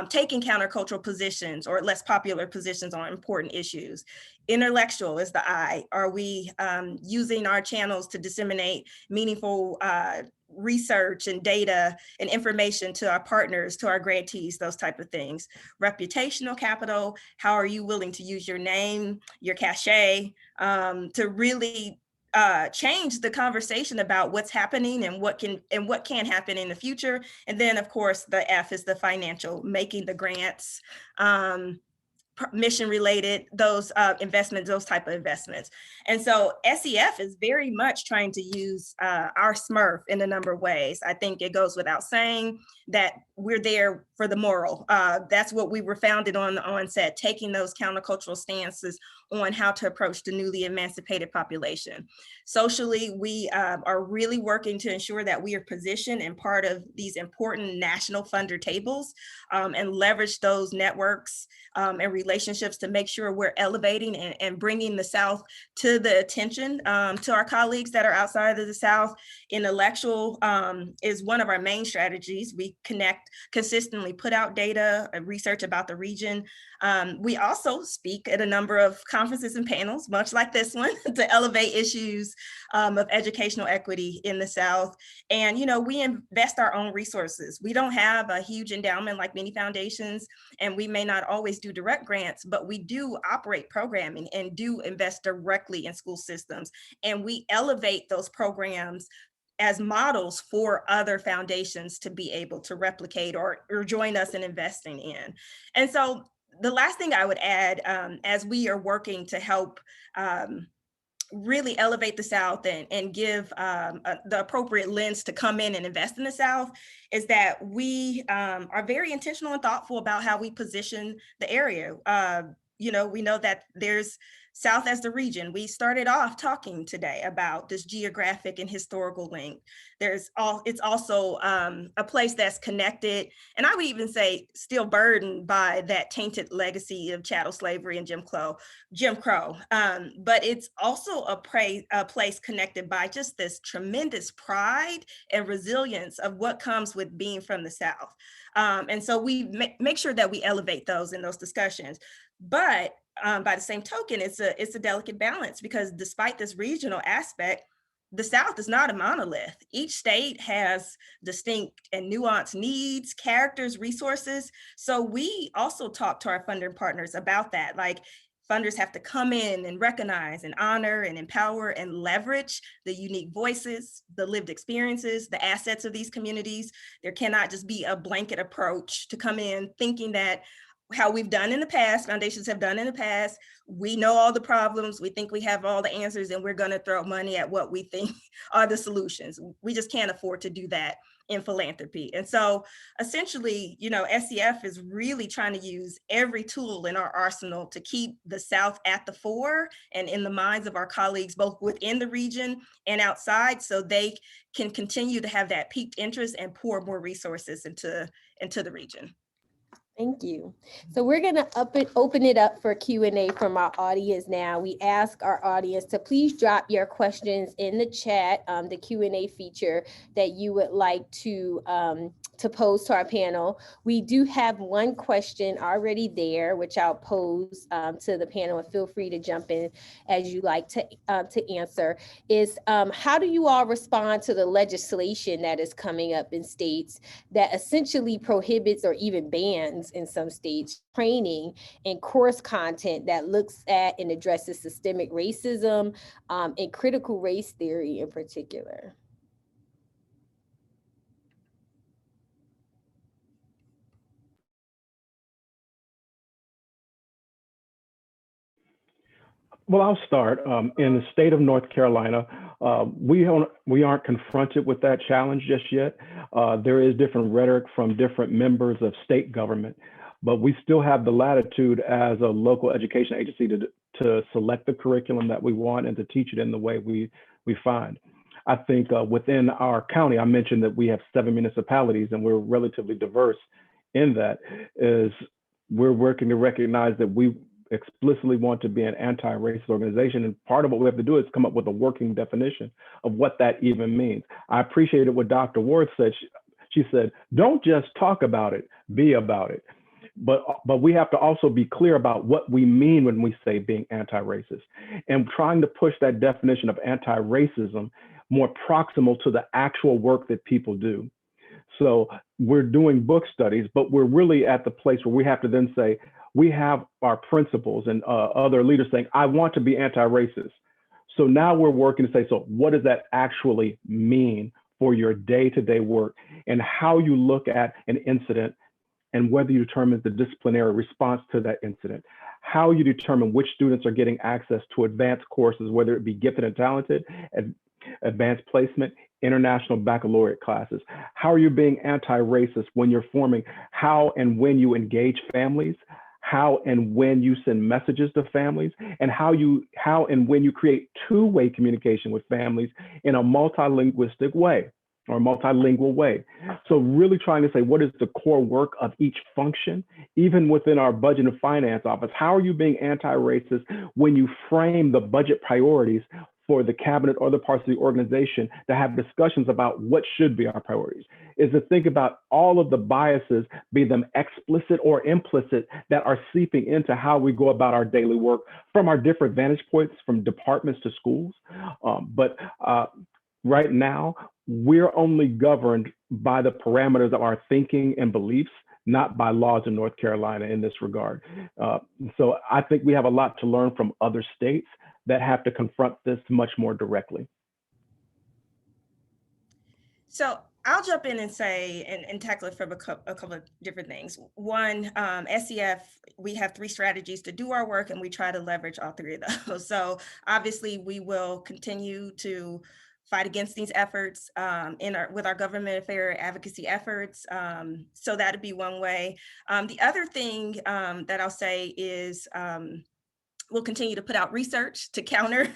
S6: taking countercultural positions or less popular positions on important issues? Intellectual is the I. Are we using our channels to disseminate meaningful research and data and information to our partners, to our grantees, those type of things? Reputational capital, how are you willing to use your name, your cachet to really change the conversation about what's happening and what can happen in the future? And then of course the F is the financial, making the grants, mission related, those investments, those type of investments. And so SEF is very much trying to use our SMIRF in a number of ways. I think it goes without saying that we're there for the moral. That's what we were founded on the onset, taking those countercultural stances on how to approach the newly emancipated population. Socially, we are really working to ensure that we are positioned and part of these important national funder tables and leverage those networks and relationships to make sure we're elevating and bringing the South to the attention to our colleagues that are outside of the South. Intellectual is one of our main strategies. We connect, consistently put out data, research about the region. We also speak at a number of conferences and panels, much like this one, to elevate issues of educational equity in the South. And, we invest our own resources. We don't have a huge endowment like many foundations, and we may not always do direct grants, but we do operate programming and do invest directly in school systems. And we elevate those programs as models for other foundations to be able to replicate or join us in investing in. And so the last thing I would add, as we are working to help really elevate the South and give the appropriate lens to come in and invest in the South, is that we are very intentional and thoughtful about how we position the area. We know that there's South as the region. We started off talking today about this geographic and historical link. It's also a place that's connected, and I would even say still burdened by that tainted legacy of chattel slavery and Jim Crow. But it's also a place connected by just this tremendous pride and resilience of what comes with being from the South. And so we make sure that we elevate those in those discussions. But by the same token, it's a delicate balance, because despite this regional aspect, the South is not a monolith. Each state has distinct and nuanced needs, characters, resources. So we also talk to our funding partners about that. Like, Funders have to come in and recognize and honor and empower and leverage the unique voices, the lived experiences, the assets of these communities. There cannot just be a blanket approach to come in thinking that how we've done in the past, foundations have done in the past, we know all the problems, we think we have all the answers, and we're going to throw money at what we think are the solutions. We just can't afford to do that in philanthropy. And so essentially, SEF is really trying to use every tool in our arsenal to keep the South at the fore and in the minds of our colleagues, both within the region and outside, so they can continue to have that piqued interest and pour more resources into the region.
S2: Thank you. So we're going to open it up for Q&A from our audience now. We ask our audience to please drop your questions in the chat, the Q&A feature that you would like to pose to our panel. We do have one question already there, which I'll pose to the panel, and feel free to jump in as you like to answer, is how do you all respond to the legislation that is coming up in states that essentially prohibits or even bans in some states training and course content that looks at and addresses systemic racism and critical race theory in particular?
S3: Well, I'll start. In the state of North Carolina, we aren't confronted with that challenge just yet. There is different rhetoric from different members of state government, but we still have the latitude as a local education agency to select the curriculum that we want and to teach it in the way we find. I think within our county, I mentioned that we have 7 municipalities and we're relatively diverse in that, is we're working to recognize that we explicitly want to be an anti-racist organization. And part of what we have to do is come up with a working definition of what that even means. I appreciated what Dr. Ward said. She said, don't just talk about it, be about it. But we have to also be clear about what we mean when we say being anti-racist, and trying to push that definition of anti-racism more proximal to the actual work that people do. So we're doing book studies, but we're really at the place where we have to then say, we have our principals and other leaders saying, I want to be anti-racist. So now we're working to say, so what does that actually mean for your day-to-day work, and how you look at an incident and whether you determine the disciplinary response to that incident, how you determine which students are getting access to advanced courses, whether it be gifted and talented, advanced placement, international baccalaureate classes. How are you being anti-racist when you're forming how and when you engage families, how and when you send messages to families, and how and when you create two-way communication with families in a multilinguistic way or multilingual way. So really trying to say, what is the core work of each function, even within our budget and finance office? How are you being anti-racist when you frame the budget priorities for the cabinet or the parts of the organization to have discussions about what should be our priorities? Is to think about all of the biases, be them explicit or implicit, that are seeping into how we go about our daily work from our different vantage points, from departments to schools. But right now, we're only governed by the parameters of our thinking and beliefs, not by laws in North Carolina in this regard. So I think we have a lot to learn from other states that have to confront this much more directly.
S6: So I'll jump in and say, and tackle it from a couple of different things. One, SEF, we have 3 strategies to do our work, and we try to leverage all 3 of those. So obviously we will continue to fight against these efforts with our government affair advocacy efforts. So that'd be one way. The other thing that I'll say is, we'll continue to put out research to counter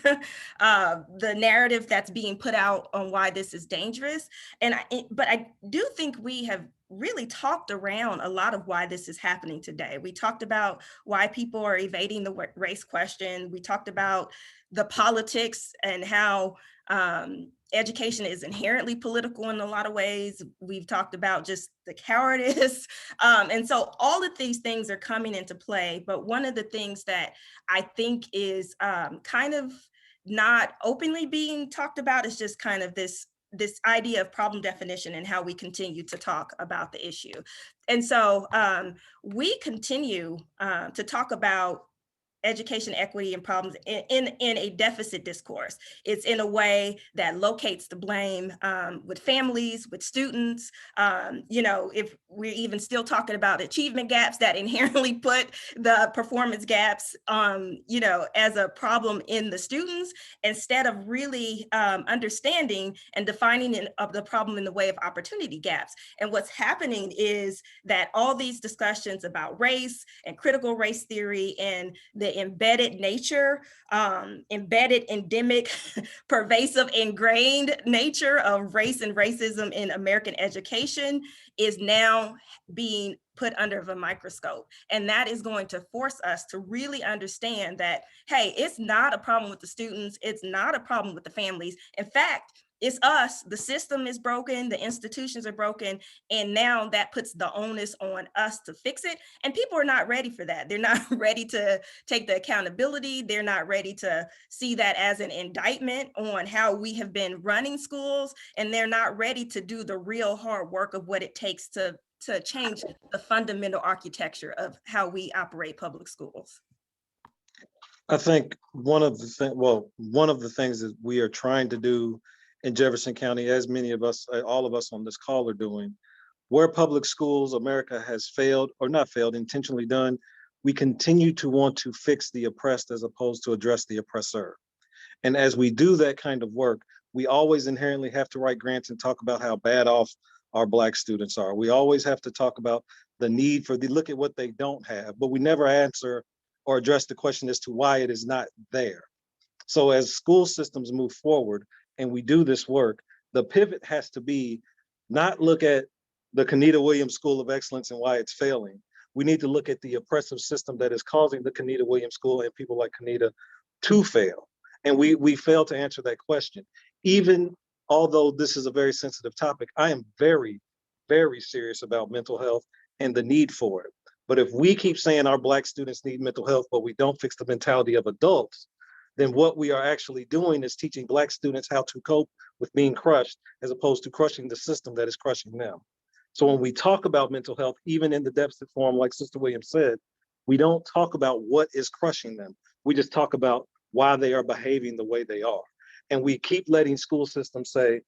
S6: the narrative that's being put out on why this is dangerous. But I do think we have really talked around a lot of why this is happening today. We talked about why people are evading the race question. We talked about the politics and how education is inherently political in a lot of ways. We've talked about just the cowardice. And so all of these things are coming into play. But one of the things that I think is kind of not openly being talked about is just kind of this idea of problem definition and how we continue to talk about the issue. And so we continue to talk about education equity and problems in a deficit discourse. It's in a way that locates the blame with families, with students. If we're even still talking about achievement gaps that inherently put the performance gaps, as a problem in the students, instead of really understanding and defining the problem in the way of opportunity gaps. And what's happening is that all these discussions about race and critical race theory and the embedded nature, embedded, endemic, pervasive, ingrained nature of race and racism in American education is now being put under the microscope. And that is going to force us to really understand that, hey, it's not a problem with the students. It's not a problem with the families. In fact, it's us. The system is broken, the institutions are broken, and now that puts the onus on us to fix it. And people are not ready for that. They're not ready to take the accountability. They're not ready to see that as an indictment on how we have been running schools, and they're not ready to do the real hard work of what it takes to change the fundamental architecture of how we operate public schools.
S4: I think one of the things that we are trying to do in Jefferson County, as many of us, all of us on this call are doing, where public schools, America has failed or not failed, intentionally done, we continue to want to fix the oppressed as opposed to address the oppressor. And as we do that kind of work, we always inherently have to write grants and talk about how bad off our Black students are. We always have to talk about the need for look at what they don't have, but we never answer or address the question as to why it is not there. So as school systems move forward and we do this work, the pivot has to be not look at the Kenita Williams School of Excellence and why it's failing. We need to look at the oppressive system that is causing the Kenita Williams School and people like Kenita to fail. And we fail to answer that question. Even although this is a very sensitive topic, I am very, very serious about mental health and the need for it. But if we keep saying our Black students need mental health, but we don't fix the mentality of adults, then what we are actually doing is teaching Black students how to cope with being crushed as opposed to crushing the system that is crushing them. So when we talk about mental health, even in the deficit form, like Sister Williams said, we don't talk about what is crushing them. We just talk about why they are behaving the way they are. And we keep letting school systems say,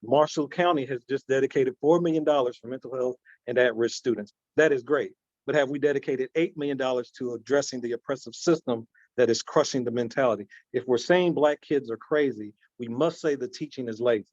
S4: Marshall County has just dedicated $4 million for mental health and at-risk students. That is great. But have we dedicated $8 million to addressing the oppressive system that is crushing the mentality? If we're saying Black kids are crazy, we must say the teaching is lazy.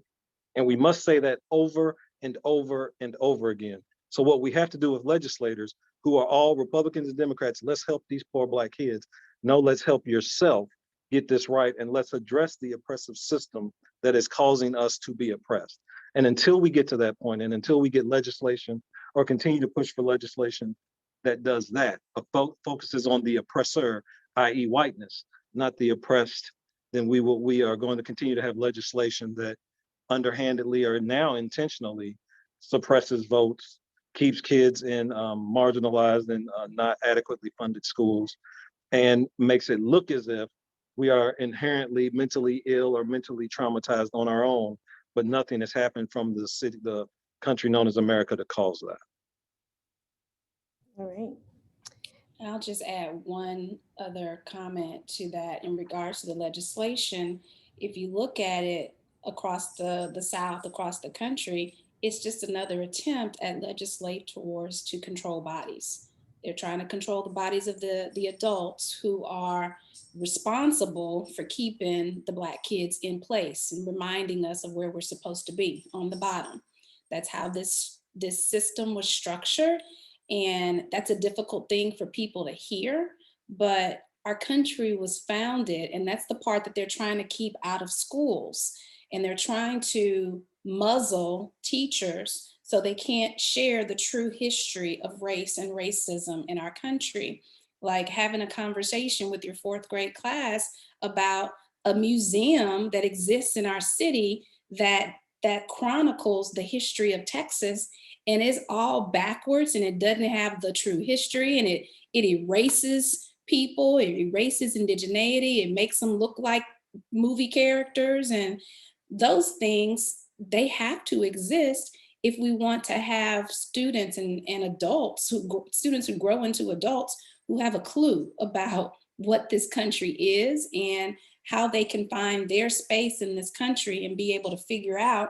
S4: And we must say that over and over and over again. So what we have to do with legislators who are all Republicans and Democrats, let's help these poor Black kids. No, let's help yourself get this right, and let's address the oppressive system that is causing us to be oppressed. And until we get to that point, and until we get legislation or continue to push for legislation that does that, focuses on the oppressor, i.e. whiteness, not the oppressed, then we are going to continue to have legislation that underhandedly or now intentionally suppresses votes, keeps kids in marginalized and not adequately funded schools, and makes it look as if we are inherently mentally ill or mentally traumatized on our own, but nothing has happened from the country known as America to cause that.
S2: All right.
S5: I'll just add one other comment to that in regards to the legislation. If you look at it across the South, across the country, it's just another attempt at legislators to control bodies. They're trying to control the bodies of the adults who are responsible for keeping the Black kids in place and reminding us of where we're supposed to be on the bottom. That's how this system was structured. And that's a difficult thing for people to hear, but our country was founded, and that's the part that they're trying to keep out of schools. And they're trying to muzzle teachers so they can't share the true history of race and racism in our country. Like having a conversation with your 4th grade class about a museum that exists in our city that chronicles the history of Texas, and it's all backwards, and it doesn't have the true history, and it erases people, it erases indigeneity, it makes them look like movie characters, and those things, they have to exist if we want to have students and adults students who grow into adults who have a clue about what this country is and how they can find their space in this country and be able to figure out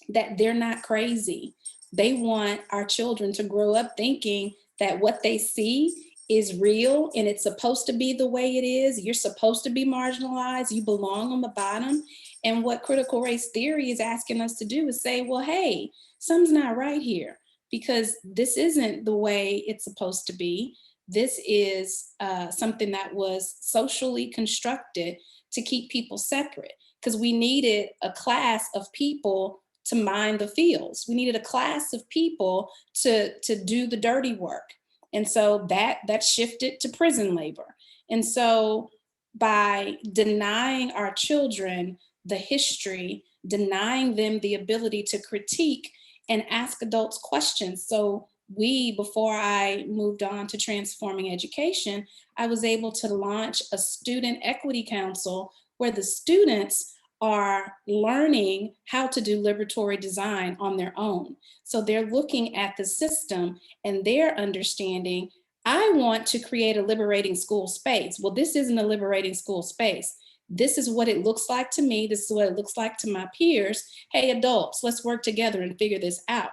S5: that they're not crazy. They want our children to grow up thinking that what they see is real and it's supposed to be the way it is. You're supposed to be marginalized. You belong on the bottom. And what critical race theory is asking us to do is say, well, hey, something's not right here because this isn't the way it's supposed to be. This is something that was socially constructed to keep people separate because we needed a class of people to mine the fields. We needed a class of people to do the dirty work. And so that shifted to prison labor. And so by denying our children the history, denying them the ability to critique and ask adults questions. So before I moved on to transforming education, I was able to launch a student equity council where the students are learning how to do liberatory design on their own. So they're looking at the system and they're understanding, I want to create a liberating school space. Well, this isn't a liberating school space. This is what it looks like to me. This is what it looks like to my peers. Hey, adults, let's work together and figure this out.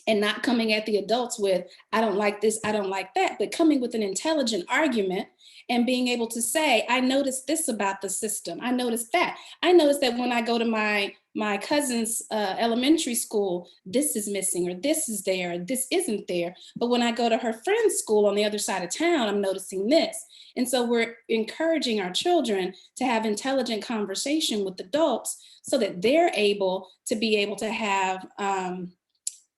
S5: And not coming at the adults with, I don't like this, I don't like that, but coming with an intelligent argument and being able to say, I noticed this about the system. I noticed that. I noticed that when I go to my cousin's elementary school, this is missing, or this is there, or this isn't there. But when I go to her friend's school on the other side of town, I'm noticing this. And so we're encouraging our children to have intelligent conversation with adults so that they're able to have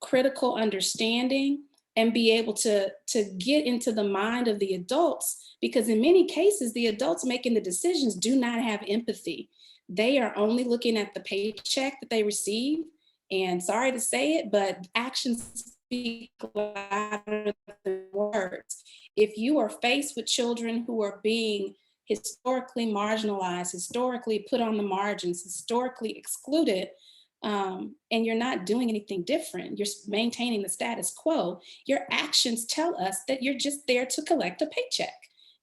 S5: critical understanding and be able to get into the mind of the adults, because in many cases, the adults making the decisions do not have empathy. They are only looking at the paycheck that they receive. And sorry to say it, but actions speak louder than words. If you are faced with children who are being historically marginalized, historically put on the margins, historically excluded, and you're not doing anything different, you're maintaining the status quo, your actions tell us that you're just there to collect a paycheck.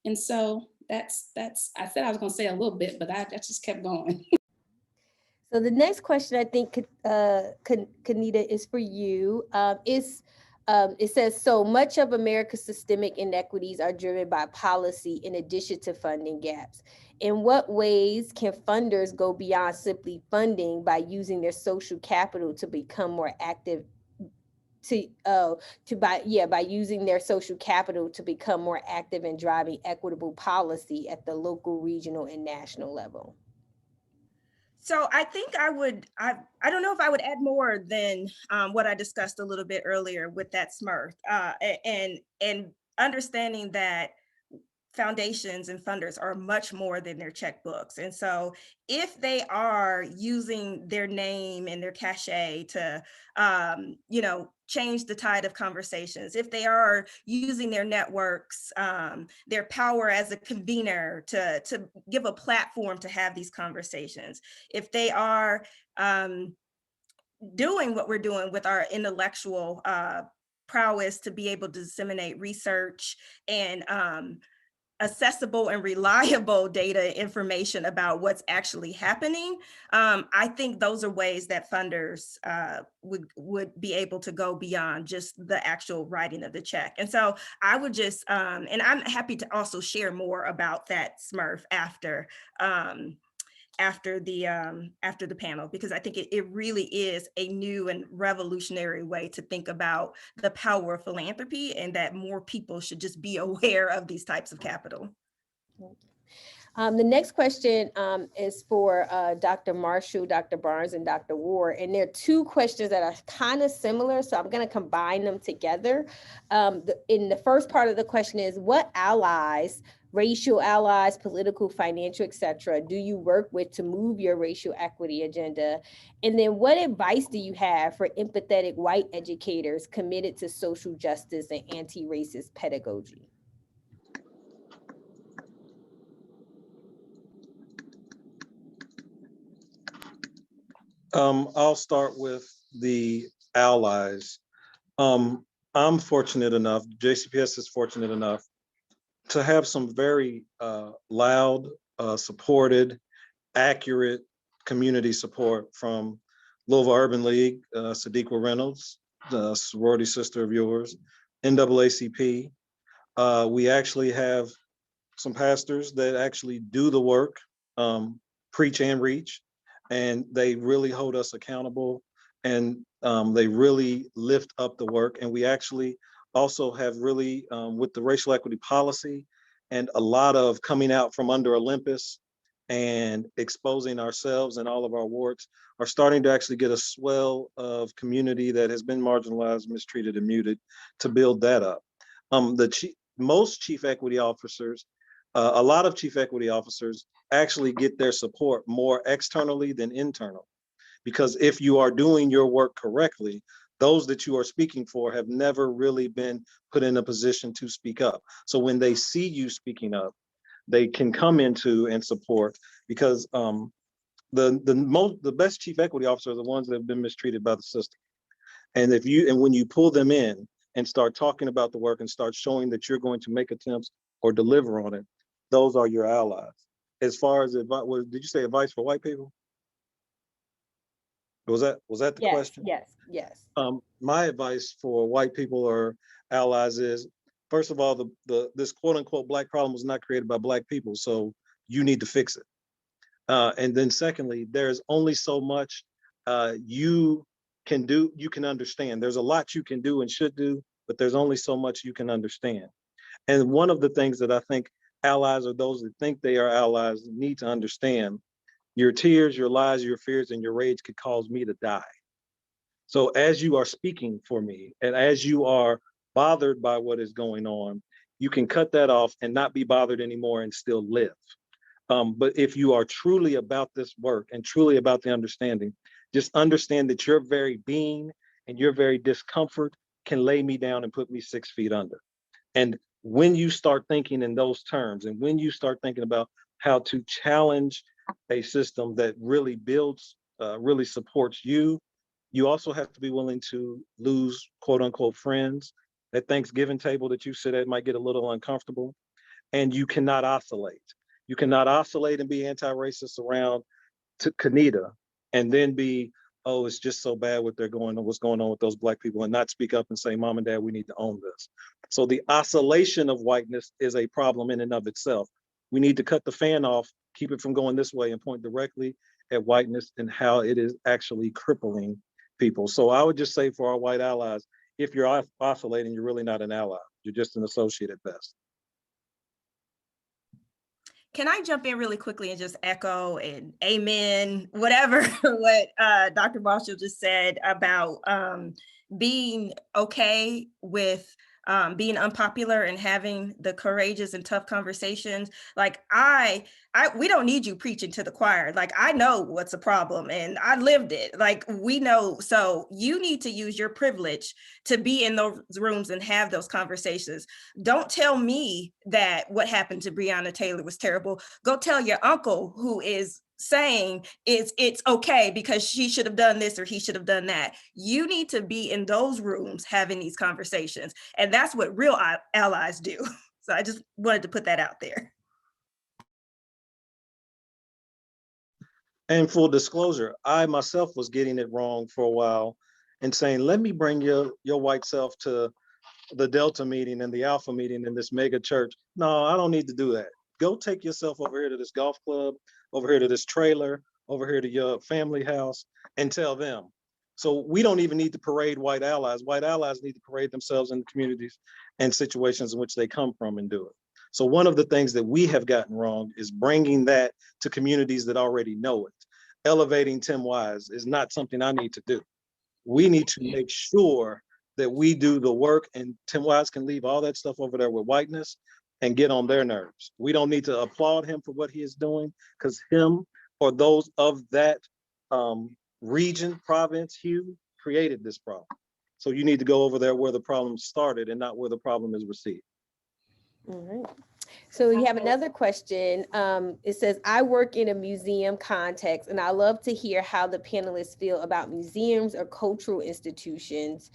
S5: And so that's I said I was going to say a little bit, but I just kept going.
S2: So the next question, I think, Kanita, is for you. It says, so much of America's systemic inequities are driven by policy in addition to funding gaps. In what ways can funders go beyond simply funding by using their social capital to become more active, by using their social capital to become more active in driving equitable policy at the local, regional, and national level?
S6: So I think I don't know if I would add more than what I discussed a little bit earlier with that SMRF, and understanding that foundations and funders are much more than their checkbooks. And so if they are using their name and their cachet to, change the tide of conversations, if they are using their networks, their power as a convener to give a platform to have these conversations, if they are doing what we're doing with our intellectual prowess to be able to disseminate research and accessible and reliable data information about what's actually happening, I think those are ways that funders would be able to go beyond just the actual writing of the check. And so I would just, and I'm happy to also share more about that SMRF after the panel, because I think it really is a new and revolutionary way to think about the power of philanthropy, and that more people should just be aware of these types of capital.
S2: The next question is for Dr. Marshall, Dr. Barnes, and Dr. Ward. And there are two questions that are kind of similar, so I'm going to combine them together. In the first part of the question is, what allies, racial allies, political, financial, etc., do you work with to move your racial equity agenda? And then what advice do you have for empathetic white educators committed to social justice and anti-racist pedagogy?
S4: I'll start with the allies. I'm fortunate enough, JCPS is fortunate enough to have some very loud, supported, accurate community support from Louisville Urban League, Sadiqa Reynolds, the sorority sister of yours, NAACP. We actually have some pastors that actually do the work, preach and reach, and they really hold us accountable, and they really lift up the work. And we actually also have really, with the racial equity policy and a lot of coming out from under Olympus and exposing ourselves and all of our warts, are starting to actually get a swell of community that has been marginalized, mistreated, and muted, to build that up. Most chief equity officers, a lot of chief equity officers actually get their support more externally than internal. Because if you are doing your work correctly, those that you are speaking for have never really been put in a position to speak up. So when they see you speaking up, they can come into and support, because the best chief equity officers are the ones that have been mistreated by the system. And when you pull them in and start talking about the work and start showing that you're going to make attempts or deliver on it, those are your allies. As far as advice, did you say advice for white people? Was that the
S2: Yes,
S4: question?
S2: yes.
S4: My advice for white people or allies is, first of all, this quote unquote Black problem was not created by Black people, so you need to fix it. And then secondly, there's only so much you can do, you can understand. There's a lot you can do and should do, but there's only so much you can understand. And one of the things that I think allies, or those that think they are allies, need to understand: your tears, your lies, your fears, and your rage could cause me to die. So as you are speaking for me, and as you are bothered by what is going on, you can cut that off and not be bothered anymore and still live. But if you are truly about this work and truly about the understanding, just understand that your very being and your very discomfort can lay me down and put me 6 feet under. And when you start thinking in those terms, and when you start thinking about how to challenge a system that really builds, really supports you, you also have to be willing to lose quote unquote friends. That Thanksgiving table that you sit at might get a little uncomfortable, and you cannot oscillate. You cannot oscillate and be anti-racist around Kanita and then be, oh, it's just so bad what's going on with those Black people, and not speak up and say, Mom and Dad, we need to own this. So the oscillation of whiteness is a problem in and of itself. We need to cut the fan off, keep it from going this way, and point directly at whiteness and how it is actually crippling people. So I would just say for our white allies, if you're oscillating, you're really not an ally. You're just an associate at best.
S6: Can I jump in really quickly and just echo and amen, whatever, what Dr. Marshall just said about being okay with being unpopular and having the courageous and tough conversations. Like we don't need you preaching to the choir. Like, I know what's a problem and I lived it. Like, we know. So you need to use your privilege to be in those rooms and have those conversations. Don't tell me that what happened to Breonna Taylor was terrible. Go tell your uncle who is saying it's okay because she should have done this or he should have done that. You need to be in those rooms having these conversations. And that's what real allies do. So I just wanted to put that out there.
S4: And full disclosure, I myself was getting it wrong for a while and saying, let me bring your white self to the Delta meeting and the Alpha meeting in this mega church. No, I don't need to do that. Go take yourself over here to this golf club, over here to this trailer, over here to your family house, and tell them. So we don't even need to parade white allies. White allies need to parade themselves in the communities and situations in which they come from and do it. So one of the things that we have gotten wrong is bringing that to communities that already know it. Elevating Tim Wise is not something I need to do. We need to make sure that we do the work, and Tim Wise can leave all that stuff over there with whiteness and get on their nerves. We don't need to applaud him for what he is doing, because him or those of that region, province, hue created this problem. So you need to go over there where the problem started and not where the problem is received.
S2: All right. So we have another question. It says, I work in a museum context, and I love to hear how the panelists feel about museums or cultural institutions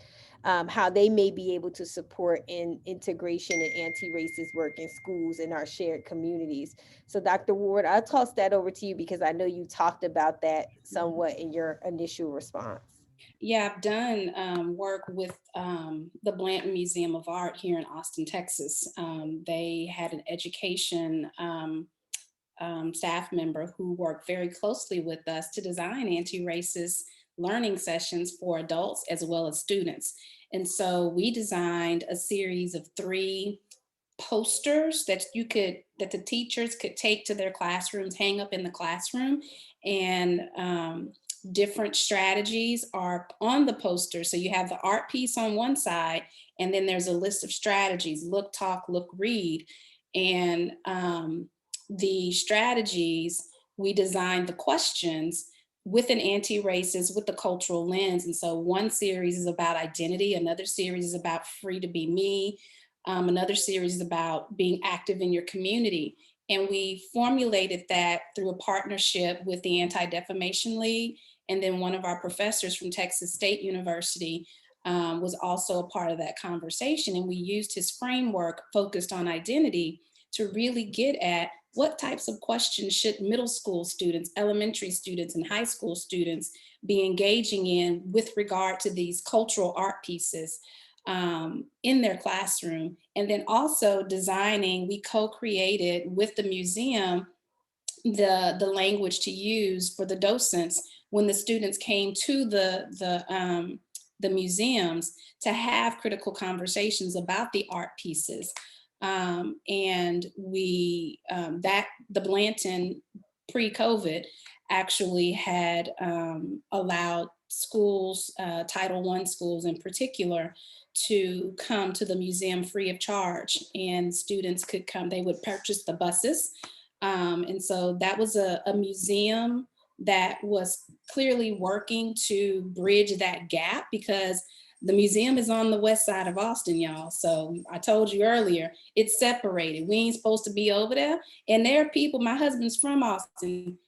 S2: how they may be able to support in integration and anti-racist work in schools in our shared communities. So Dr. Ward, I'll toss that over to you because I know you talked about that somewhat in your initial response.
S5: Yeah, I've done work with the Blanton Museum of Art here in Austin, Texas. They had an education staff member who worked very closely with us to design anti-racist learning sessions for adults as well as students. And so we designed a series of 3 posters that the teachers could take to their classrooms, hang up in the classroom, and different strategies are on the poster. So you have the art piece on one side, and then there's a list of strategies: look, talk, look, read. And the strategies, we designed the questions with an anti-racist, with the cultural lens. And so one series is about identity, another series is about free to be me, another series is about being active in your community. And we formulated that through a partnership with the Anti-Defamation League. And then one of our professors from Texas State University was also a part of that conversation. And we used his framework focused on identity to really get at what types of questions should middle school students, elementary students, and high school students be engaging in with regard to these cultural art pieces in their classroom. And then also designing, we co-created with the museum the language to use for the docents when the students came to the museums to have critical conversations about the art pieces. And we, the Blanton pre-COVID actually had allowed schools, Title I schools in particular, to come to the museum free of charge, and students could come, they would purchase the buses. And so that was a museum that was clearly working to bridge that gap, because the museum is on the west side of Austin, y'all. So I told you earlier, it's separated. We ain't supposed to be over there. And there are people, my husband's from Austin.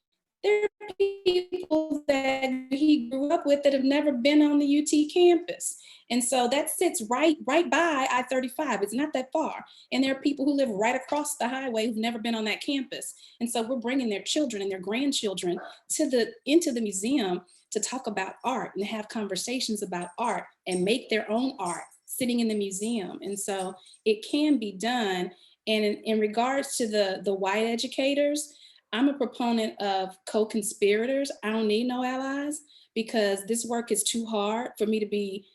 S5: There are people that he grew up with that have never been on the UT campus. And so that sits right by I-35. It's not that far. And there are people who live right across the highway who've never been on that campus. And so we're bringing their children and their grandchildren into the museum to talk about art and have conversations about art and make their own art sitting in the museum. And so it can be done. And in regards to the white educators, I'm a proponent of co-conspirators. I don't need no allies, because this work is too hard for me to be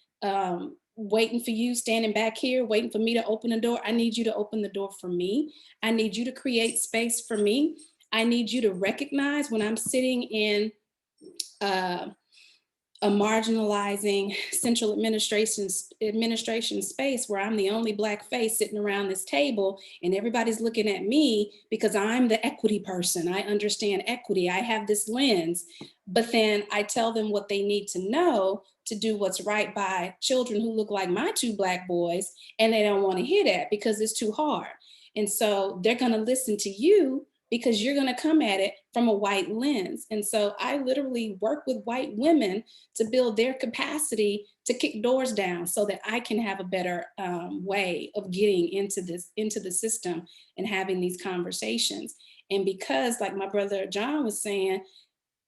S5: waiting for you, standing back here, waiting for me to open the door. I need you to open the door for me. I need you to create space for me. I need you to recognize when I'm sitting in a marginalizing central administration space where I'm the only Black face sitting around this table, and everybody's looking at me because I'm the equity person. I understand equity. I have this lens, but then I tell them what they need to know to do what's right by children who look like my 2 Black boys, and they don't want to hear that because it's too hard. And so they're going to listen to you because you're going to come at it from a white lens. And so I literally work with white women to build their capacity to kick doors down so that I can have a better way of getting into the system and having these conversations. And because, like my brother John was saying,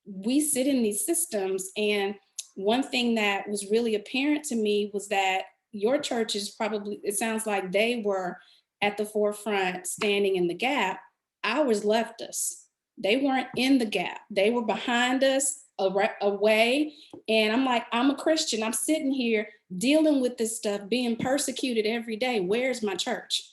S5: we sit in these systems, and one thing that was really apparent to me was that your church is probably, it sounds like they were at the forefront standing in the gap. Ours left us. They weren't in the gap. They were behind us, away. And I'm like, I'm a Christian. I'm sitting here dealing with this stuff, being persecuted every day. Where's my church?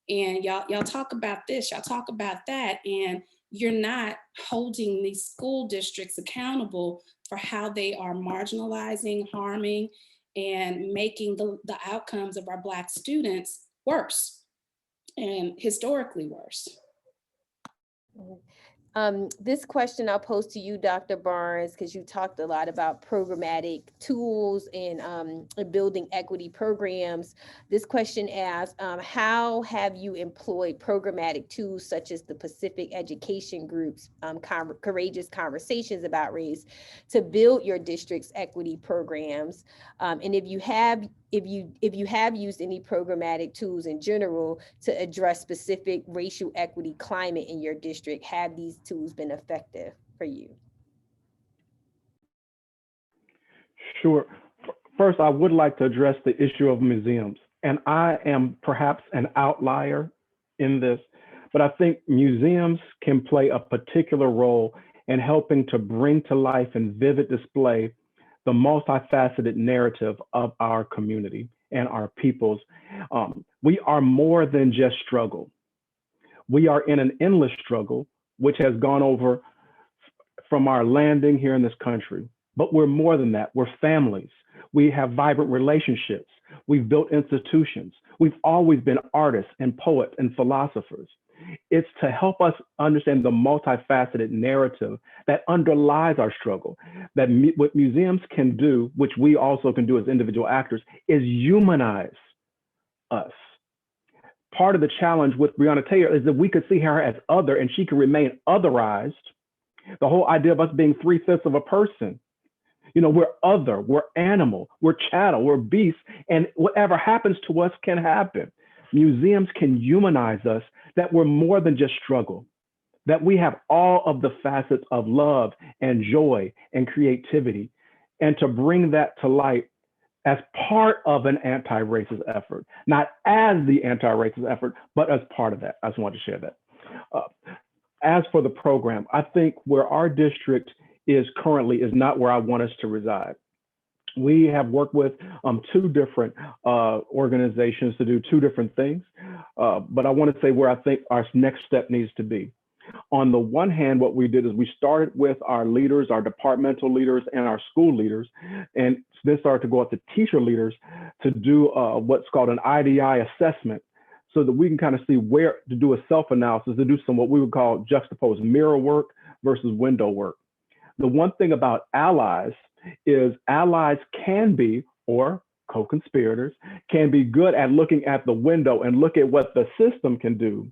S5: And y'all talk about this, y'all talk about that. And you're not holding these school districts accountable for how they are marginalizing, harming, and making the outcomes of our Black students worse, and historically worse.
S2: This question I'll pose to you, Dr. Barnes, because you talked a lot about programmatic tools and building equity programs. This question asks, how have you employed programmatic tools such as the Pacific Education Group's Courageous Conversations About Race to build your district's equity programs? And if you have if you have used any programmatic tools in general to address specific racial equity climate in your district, have these tools been effective for you?
S3: Sure. First, I would like to address the issue of museums. And I am perhaps an outlier in this, but I think museums can play a particular role in helping to bring to life in vivid display the multifaceted narrative of our community and our peoples. We are more than just struggle. We are in an endless struggle, which has gone over from our landing here in this country. But we're more than that. We're families. We have vibrant relationships. We've built institutions. We've always been artists and poets and philosophers. It's to help us understand the multifaceted narrative that underlies our struggle, that what museums can do, which we also can do as individual actors, is humanize us. Part of the challenge with Breonna Taylor is that we could see her as other and she could remain otherized. The whole idea of us being 3/5 of a person. You know, we're other, we're animal, we're chattel, we're beast, and whatever happens to us can happen. Museums can humanize us, that we're more than just struggle, that we have all of the facets of love and joy and creativity, and to bring that to light as part of an anti-racist effort, not as the anti-racist effort, but as part of that. I just wanted to share that. As for the program, I think where our district is currently is not where I want us to reside. We have worked with two different organizations to do two different things, but I want to say where I think our next step needs to be. On the one hand, what we did is we started with our leaders, our departmental leaders, and our school leaders, and then started to go out to teacher leaders to do what's called an IDI assessment, so that we can kind of see where to do a self-analysis, to do some what we would call juxtaposed mirror work versus window work. The one thing about allies is allies can be, or co-conspirators, can be good at looking at the window and look at what the system can do,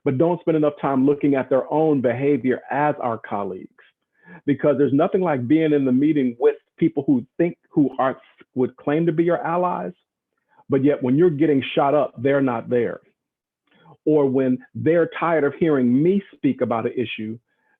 S3: but don't spend enough time looking at their own behavior as our colleagues. Because there's nothing like being in the meeting with people who would claim to be your allies, but yet when you're getting shot up, they're not there. Or when they're tired of hearing me speak about an issue,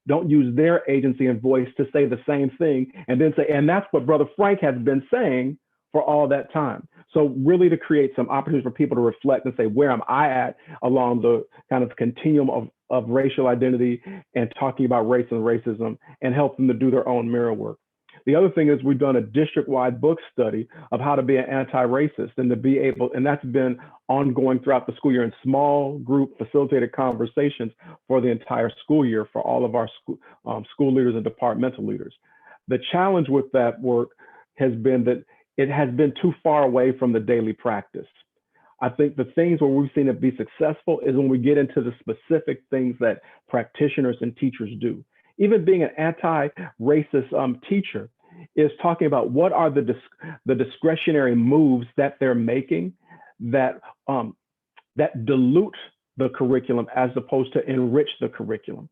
S3: don't use their agency and voice to say the same thing and then say, and that's what Brother Frank has been saying for all that time. So really to create some opportunities for people to reflect and say, where am I at along the kind of continuum of racial identity and talking about race and racism, and help them to do their own mirror work. The other thing is we've done a district-wide book study of how to be an anti-racist, and to be able, and that's been ongoing throughout the school year in small group facilitated conversations for the entire school year for all of our school leaders and departmental leaders. The challenge with that work has been that it has been too far away from the daily practice. I think the things where we've seen it be successful is when we get into the specific things that practitioners and teachers do. Even being an anti-racist teacher is talking about what are the discretionary moves that they're making that dilute the curriculum as opposed to enrich the curriculum.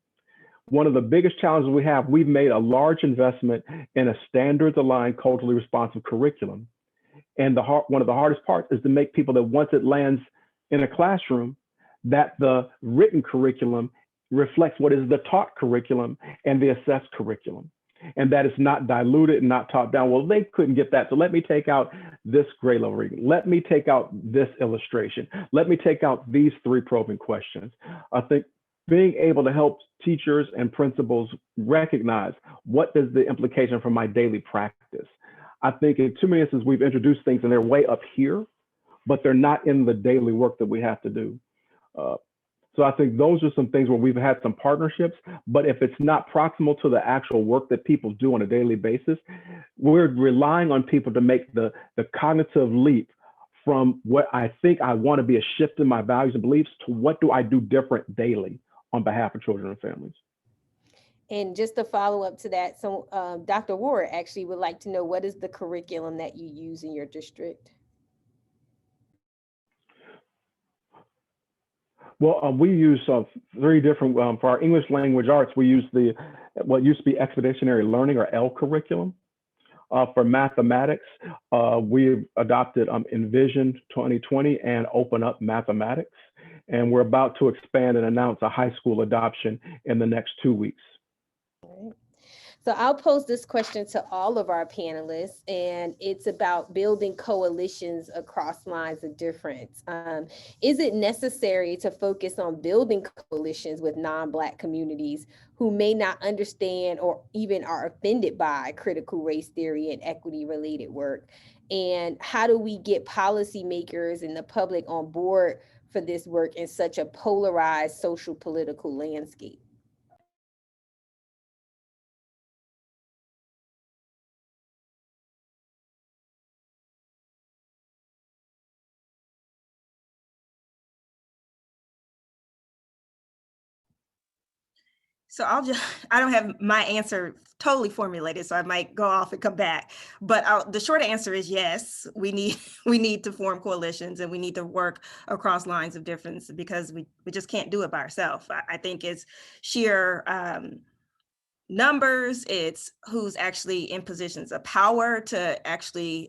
S3: One of the biggest challenges we have, we've made a large investment in a standards-aligned, culturally responsive curriculum. And one of the hardest parts is to make people that once it lands in a classroom, that the written curriculum reflects what is the taught curriculum and the assessed curriculum, and that it's not diluted and not taught down. Well, they couldn't get that, so let me take out this grade level reading. Let me take out this illustration. Let me take out these 3 probing questions. I think being able to help teachers and principals recognize what is the implication for my daily practice. I think in too many instances, we've introduced things and they're way up here, but they're not in the daily work that we have to do. So I think those are some things where we've had some partnerships, but if it's not proximal to the actual work that people do on a daily basis, we're relying on people to make the cognitive leap from what I think I want to be a shift in my values and beliefs to what do I do different daily on behalf of children and families.
S2: And just to follow up to that, so Dr. Ward actually would like to know, what is the curriculum that you use in your district?
S3: Well, we use 3 different, for our English language arts, we use what used to be expeditionary learning, or L curriculum. For mathematics, we've adopted Envision 2020 and Open Up Mathematics. And we're about to expand and announce a high school adoption in the next 2 weeks.
S2: So I'll pose this question to all of our panelists, and it's about building coalitions across lines of difference. Is it necessary to focus on building coalitions with non-Black communities who may not understand or even are offended by critical race theory and equity related work? And how do we get policymakers and the public on board for this work in such a polarized social political landscape?
S6: So I don't have my answer totally formulated, so I might go off and come back. But the short answer is yes, we need to form coalitions, and we need to work across lines of difference, because we just can't do it by ourselves. I think it's sheer numbers, it's who's actually in positions of power to actually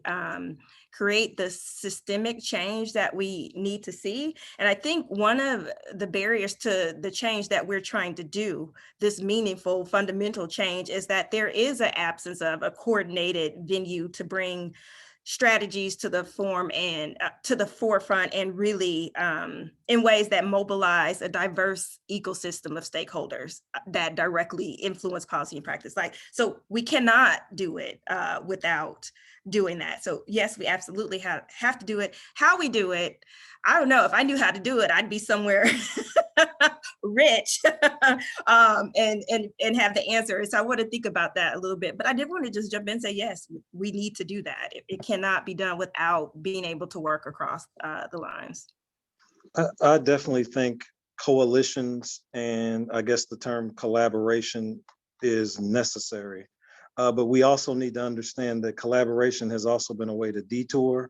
S6: create the systemic change that we need to see. And I think one of the barriers to the change that we're trying to do, this meaningful, fundamental change, is that there is an absence of a coordinated venue to bring strategies to the form and to the forefront, and really in ways that mobilize a diverse ecosystem of stakeholders that directly influence policy and practice. So we cannot do it without doing that. So yes, we absolutely have to do it. How we do it, I don't know. If I knew how to do it, I'd be somewhere rich and have the answer. So I want to think about that a little bit. But I did want to just jump in and say, yes, we need to do that. It cannot be done without being able to work across the lines.
S4: I definitely think coalitions, and I guess the term collaboration, is necessary. But we also need to understand that collaboration has also been a way to detour.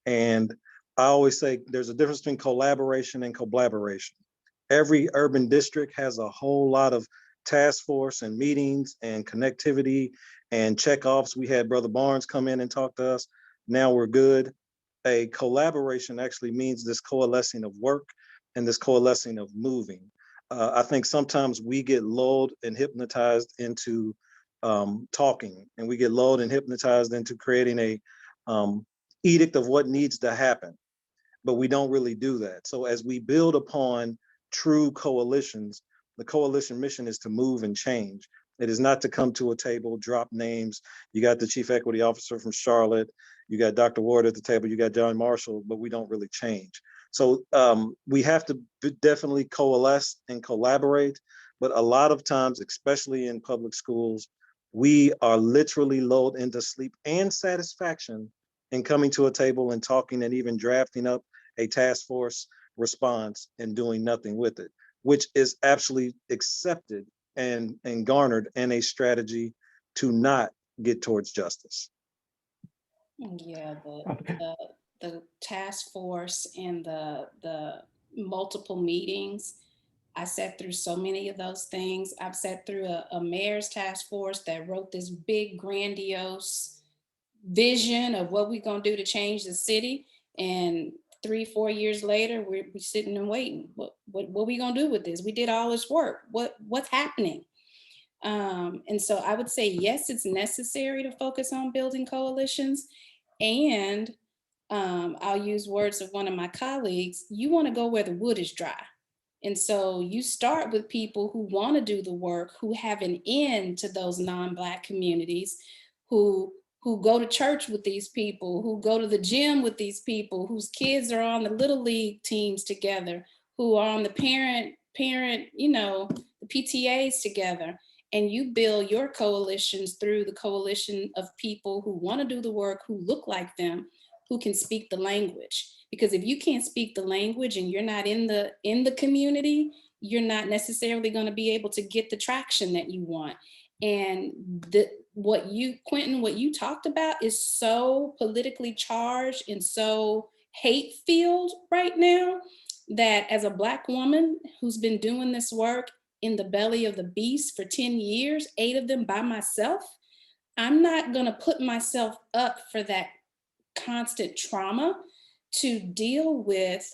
S4: And I always say there's a difference between collaboration and collaboration. Every urban district has a whole lot of task force and meetings and connectivity and checkoffs. We had Brother Barnes come in and talk to us. Now we're good. A collaboration actually means this coalescing of work and this coalescing of moving. I think sometimes we get lulled and hypnotized into talking, and we get lulled and hypnotized into creating a edict of what needs to happen, but we don't really do that. So as we build upon true coalitions, the coalition mission is to move and change. It is not to come to a table, drop names. You got the chief equity officer from Charlotte, you got Dr. Ward at the table, you got John Marshall, but we don't really change. So we have to definitely coalesce and collaborate, but a lot of times, especially in public schools, we are literally lulled into sleep and satisfaction in coming to a table and talking and even drafting up a task force response and doing nothing with it, which is absolutely accepted and garnered in a strategy to not get towards justice.
S5: Yeah, the task force and the multiple meetings. I sat through so many of those things. I've sat through a mayor's task force that wrote this big grandiose vision of what we're gonna do to change the city. And 3-4 years later, we're sitting and waiting. What we gonna do with this? We did all this work. What's happening? And so I would say, yes, it's necessary to focus on building coalitions. And I'll use words of one of my colleagues, you wanna go where the wood is dry. And so you start with people who wanna do the work, who have an end to those non-Black communities, who go to church with these people, who go to the gym with these people, whose kids are on the little league teams together, who are on the parent, the PTAs together. And you build your coalitions through the coalition of people who want to do the work, who look like them, who can speak the language. Because if you can't speak the language and you're not in the community, you're not necessarily going to be able to get the traction that you want. And Quentin, what you talked about is so politically charged and so hate-filled right now, that as a Black woman who's been doing this work in the belly of the beast for 10 years, 8 of them by myself, I'm not going to put myself up for that constant trauma to deal with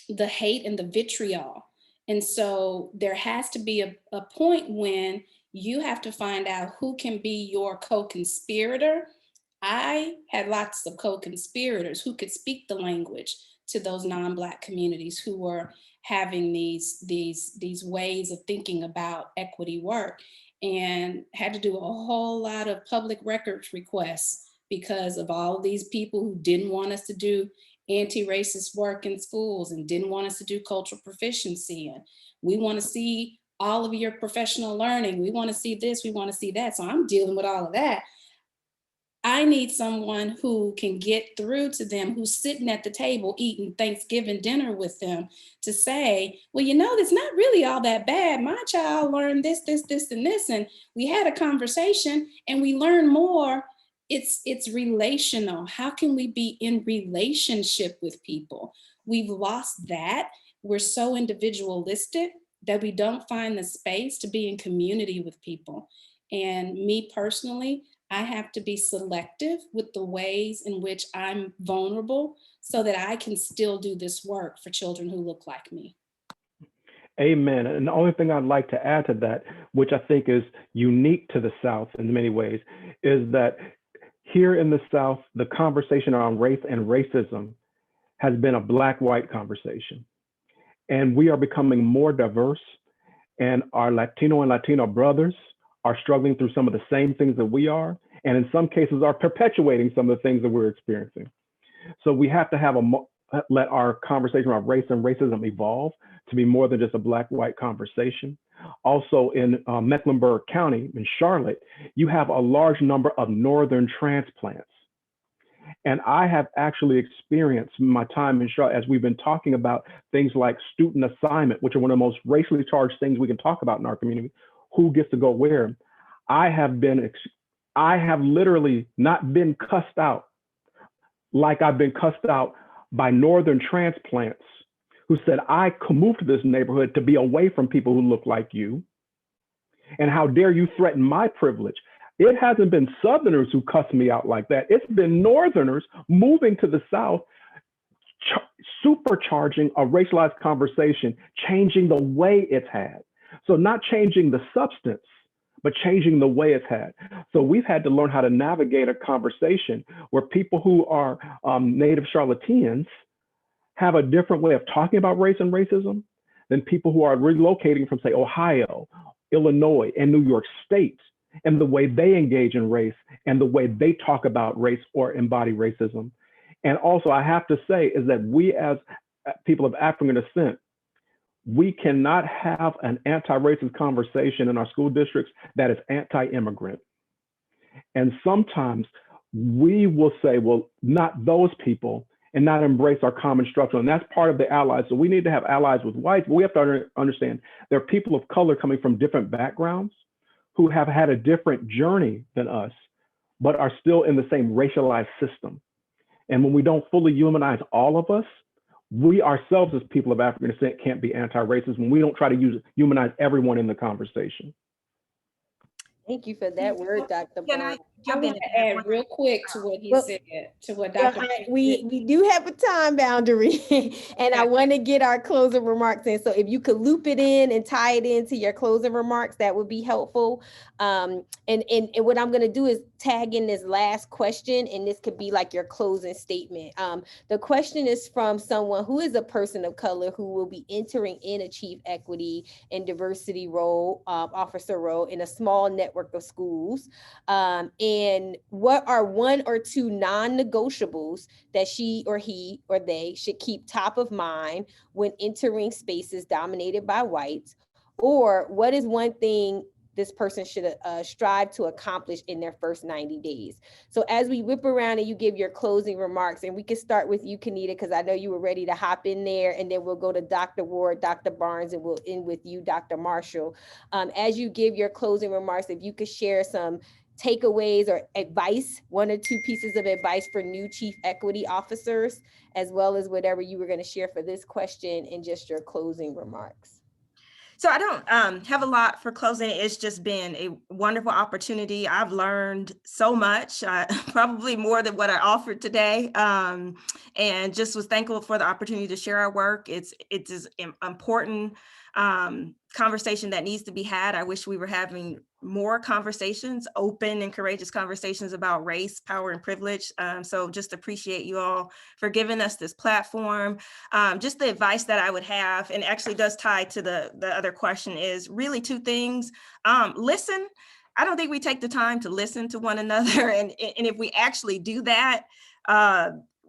S5: the hate and the vitriol. And so there has to be a point when you have to find out who can be your co-conspirator. I had lots of co-conspirators who could speak the language to those non-Black communities who were having these ways of thinking about equity work, and had to do a whole lot of public records requests because of all of these people who didn't want us to do anti-racist work in schools and didn't want us to do cultural proficiency. And we want to see all of your professional learning. We want to see this, we want to see that. So I'm dealing with all of that. I need someone who can get through to them, who's sitting at the table eating Thanksgiving dinner with them, to say, well, you know, it's not really all that bad. My child learned this, this, this, and this. And we had a conversation and we learned more. It's relational. How can we be in relationship with people? We've lost that. We're so individualistic that we don't find the space to be in community with people. And me personally, I have to be selective with the ways in which I'm vulnerable so that I can still do this work for children who look like me.
S3: Amen. And the only thing I'd like to add to that, which I think is unique to the South in many ways, is that here in the South, the conversation around race and racism has been a Black-white conversation. And we are becoming more diverse, and our Latino and Latino brothers are struggling through some of the same things that we are, and in some cases are perpetuating some of the things that we're experiencing. So we have to let our conversation about race and racism evolve to be more than just a Black-white conversation. Also in Mecklenburg County, in Charlotte, you have a large number of Northern transplants. And I have actually experienced my time in Charlotte, as we've been talking about things like student assignment, which are one of the most racially charged things we can talk about in our community, who gets to go where. I have literally not been cussed out like I've been cussed out by Northern transplants who said, I moved to this neighborhood to be away from people who look like you. And how dare you threaten my privilege? It hasn't been Southerners who cussed me out like that. It's been Northerners moving to the South, supercharging a racialized conversation, changing the way it's had. So not changing the substance, but changing the way it's had. So we've had to learn how to navigate a conversation where people who are native Charlotteans have a different way of talking about race and racism than people who are relocating from, say, Ohio, Illinois, and New York State, and the way they engage in race and the way they talk about race or embody racism. And also, I have to say is that we as people of African descent, we cannot have an anti-racist conversation in our school districts that is anti-immigrant. And sometimes we will say, well, not those people, and not embrace our common structure. And that's part of the allies. So we need to have allies with whites, but we have to understand there are people of color coming from different backgrounds who have had a different journey than us, but are still in the same racialized system. And when we don't fully humanize all of us, we ourselves as people of African descent can't be anti-racist when we don't try to humanize everyone in the conversation.
S2: Thank you for that word, Dr.
S6: Can
S2: Barnes.
S6: I jump in?
S5: I want to add real quick to what he said, to what
S2: Yeah,
S5: Dr.
S2: we do have a time boundary and I want to get our closing remarks in. So if you could loop it in and tie it into your closing remarks, that would be helpful. And what I'm going to do is tag in this last question, and this could be like your closing statement. The question is from someone who is a person of color who will be entering in a chief equity and diversity role, officer role in a small network of schools. And what are one or two non-negotiables that she or he or they should keep top of mind when entering spaces dominated by whites? Or what is one thing this person should strive to accomplish in their first 90 days? So as we whip around and you give your closing remarks, and we can start with you, Kenita, because I know you were ready to hop in there, and then we'll go to Dr. Ward, Dr. Barnes, and we'll end with you, Dr. Marshall. As you give your closing remarks, if you could share some takeaways or advice, one or two pieces of advice for new chief equity officers, as well as whatever you were going to share for this question and just your closing remarks.
S6: So I don't have a lot for closing. It's just been a wonderful opportunity. I've learned so much, probably more than what I offered today, and just was thankful for the opportunity to share our work. It is an important conversation that needs to be had. I wish we were having more conversations, open and courageous conversations about race, power, and privilege. So just appreciate you all for giving us this platform. Just the advice that I would have, and actually does tie to the other question, is really two things. Listen. I don't think we take the time to listen to one another. And if we actually do that,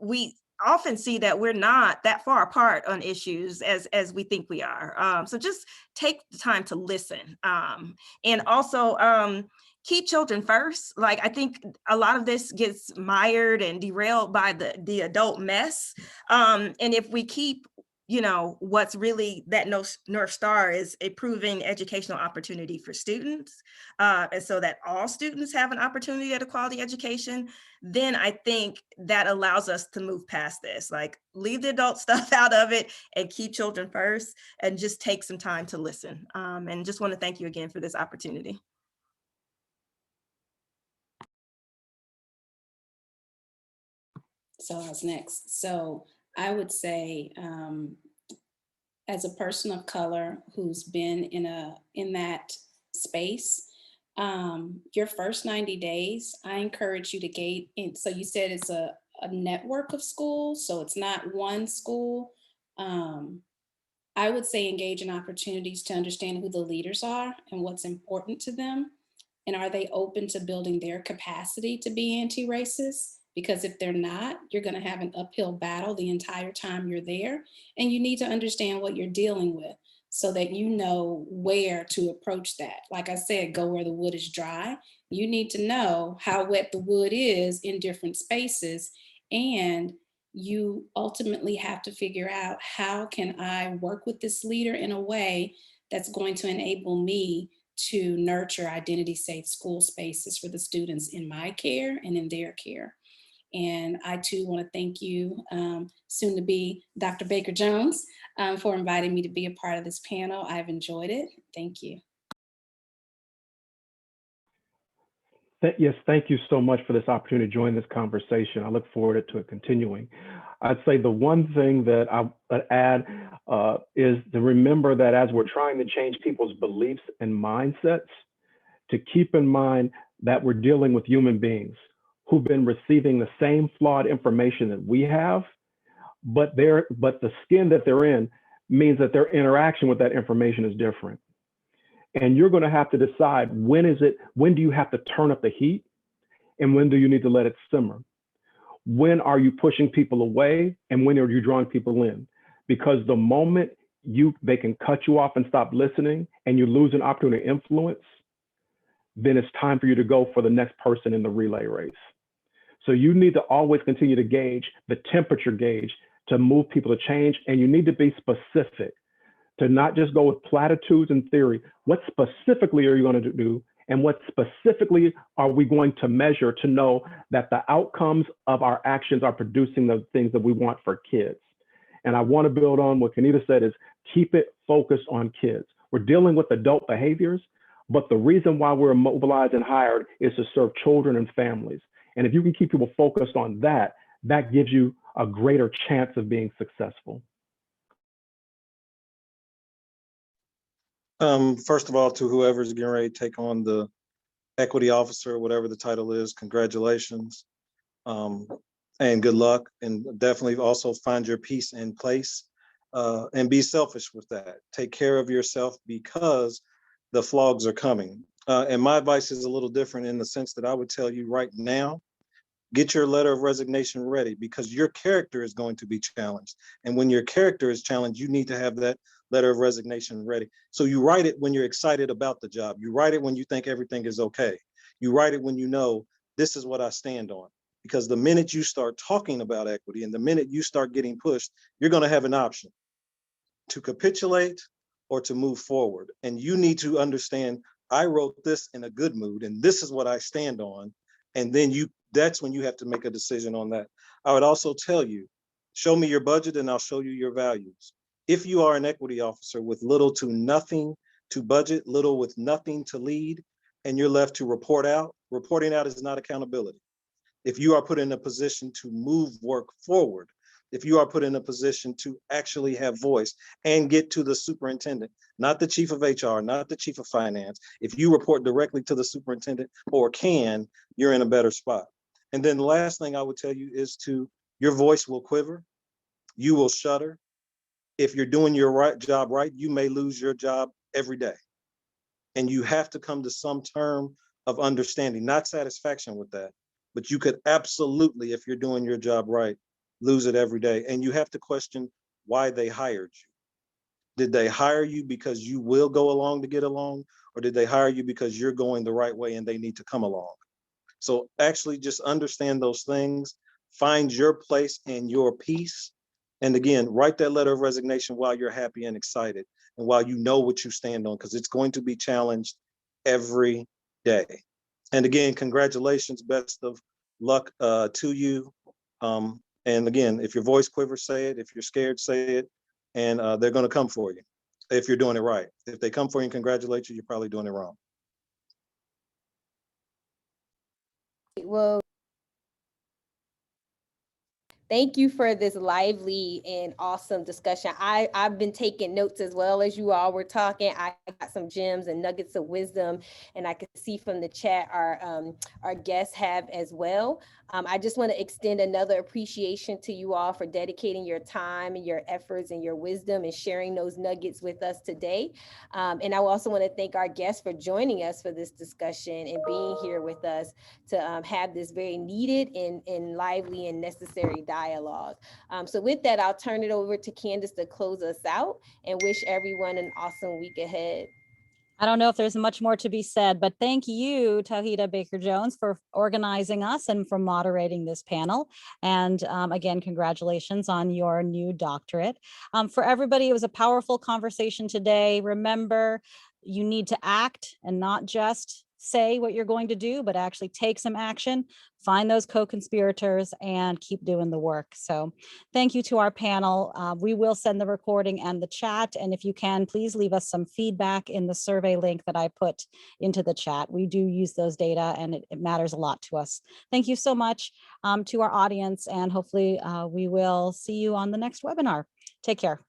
S6: we often see that we're not that far apart on issues as we think we are. So just take the time to listen. And also keep children first. Like, I think a lot of this gets mired and derailed by the adult mess. And if we keep, what's really that North Star is improving educational opportunity for students. And so that all students have an opportunity at a quality education, then I think that allows us to move past this, like leave the adult stuff out of it and keep children first and just take some time to listen. And just want to thank you again for this opportunity.
S5: So I was next. So I would say, as a person of color who's been in that space, your first 90 days, I encourage you to gate in. So you said it's a network of schools, so it's not one school. I would say engage in opportunities to understand who the leaders are and what's important to them. And are they open to building their capacity to be anti-racist? Because if they're not, you're going to have an uphill battle the entire time you're there. And you need to understand what you're dealing with so that you know where to approach that. Like I said, go where the wood is dry. You need to know how wet the wood is in different spaces. And you ultimately have to figure out, how can I work with this leader in a way that's going to enable me to nurture identity safe school spaces for the students in my care and in their care. And I too want to thank you, soon to be Dr. Baker Jones, for inviting me to be a part of this panel. I've enjoyed it. Thank you.
S3: Yes, thank you so much for this opportunity to join this conversation. I look forward to it continuing. I'd say the one thing that I would add is to remember that as we're trying to change people's beliefs and mindsets, to keep in mind that we're dealing with human beings who've been receiving the same flawed information that we have, but the skin that they're in means that their interaction with that information is different. And you're going to have to decide, when do you have to turn up the heat and when do you need to let it simmer? When are you pushing people away and when are you drawing people in? Because the moment they can cut you off and stop listening and you lose an opportunity to influence, then it's time for you to go for the next person in the relay race. So you need to always continue to gauge the temperature gauge to move people to change, and you need to be specific, to not just go with platitudes and theory. What specifically are you going to do? And what specifically are we going to measure to know that the outcomes of our actions are producing the things that we want for kids? And I want to build on what Kenita said, is keep it focused on kids. We're dealing with adult behaviors, but the reason why we're mobilized and hired is to serve children and families. And if you can keep people focused on that, that gives you a greater chance of being successful.
S4: First of all, to whoever's getting ready to take on the equity officer, whatever the title is, congratulations, and good luck. And definitely also find your peace in place, and be selfish with that. Take care of yourself, because the flogs are coming. And my advice is a little different, in the sense that I would tell you right now, get your letter of resignation ready, because your character is going to be challenged. And when your character is challenged, you need to have that letter of resignation ready. So you write it when you're excited about the job. You write it when you think everything is okay. You write it when you know, this is what I stand on. Because the minute you start talking about equity and the minute you start getting pushed, you're going to have an option to capitulate or to move forward. And you need to understand, I wrote this in a good mood and this is what I stand on. And then that's when you have to make a decision on that. I would also tell you, show me your budget and I'll show you your values. If you are an equity officer with little to nothing to budget, little with nothing to lead, and you're left to report out, reporting out is not accountability. If you are put in a position to move work forward, if you are put in a position to actually have voice and get to the superintendent, not the chief of HR, not the chief of finance, if you report directly to the superintendent or can, you're in a better spot. And then the last thing I would tell you is your voice will quiver, you will shudder. If you're doing your job right, you may lose your job every day. And you have to come to some term of understanding, not satisfaction with that, but you could absolutely, if you're doing your job right, lose it every day. And you have to question why they hired you. Did they hire you because you will go along to get along? Or did they hire you because you're going the right way and they need to come along? So actually just understand those things, find your place and your piece. And again, write that letter of resignation while you're happy and excited and while you know what you stand on, because it's going to be challenged every day. And again, congratulations, best of luck to you. And again, if your voice quivers, say it. If you're scared, say it. And they're going to come for you if you're doing it right. If they come for you and congratulate you, you're probably doing it wrong.
S2: Well, thank you for this lively and awesome discussion. I've been taking notes as well as you all were talking. I got some gems and nuggets of wisdom, and I can see from the chat our guests have as well. I just want to extend another appreciation to you all for dedicating your time and your efforts and your wisdom and sharing those nuggets with us today. And I also want to thank our guests for joining us for this discussion and being here with us to have this very needed and lively and necessary dialogue. So with that, I'll turn it over to Candace to close us out and wish everyone an awesome week ahead.
S1: I don't know if there's much more to be said, but thank you, Tawhida Baker-Jones, for organizing us and for moderating this panel. And again, congratulations on your new doctorate. For everybody, it was a powerful conversation today. Remember, you need to act and not just say what you're going to do, but actually take some action, find those co-conspirators and keep doing the work. So thank you to our panel. We will send the recording and the chat. And if you can, please leave us some feedback in the survey link that I put into the chat. We do use those data and it matters a lot to us. Thank you so much to our audience, and hopefully we will see you on the next webinar. Take care.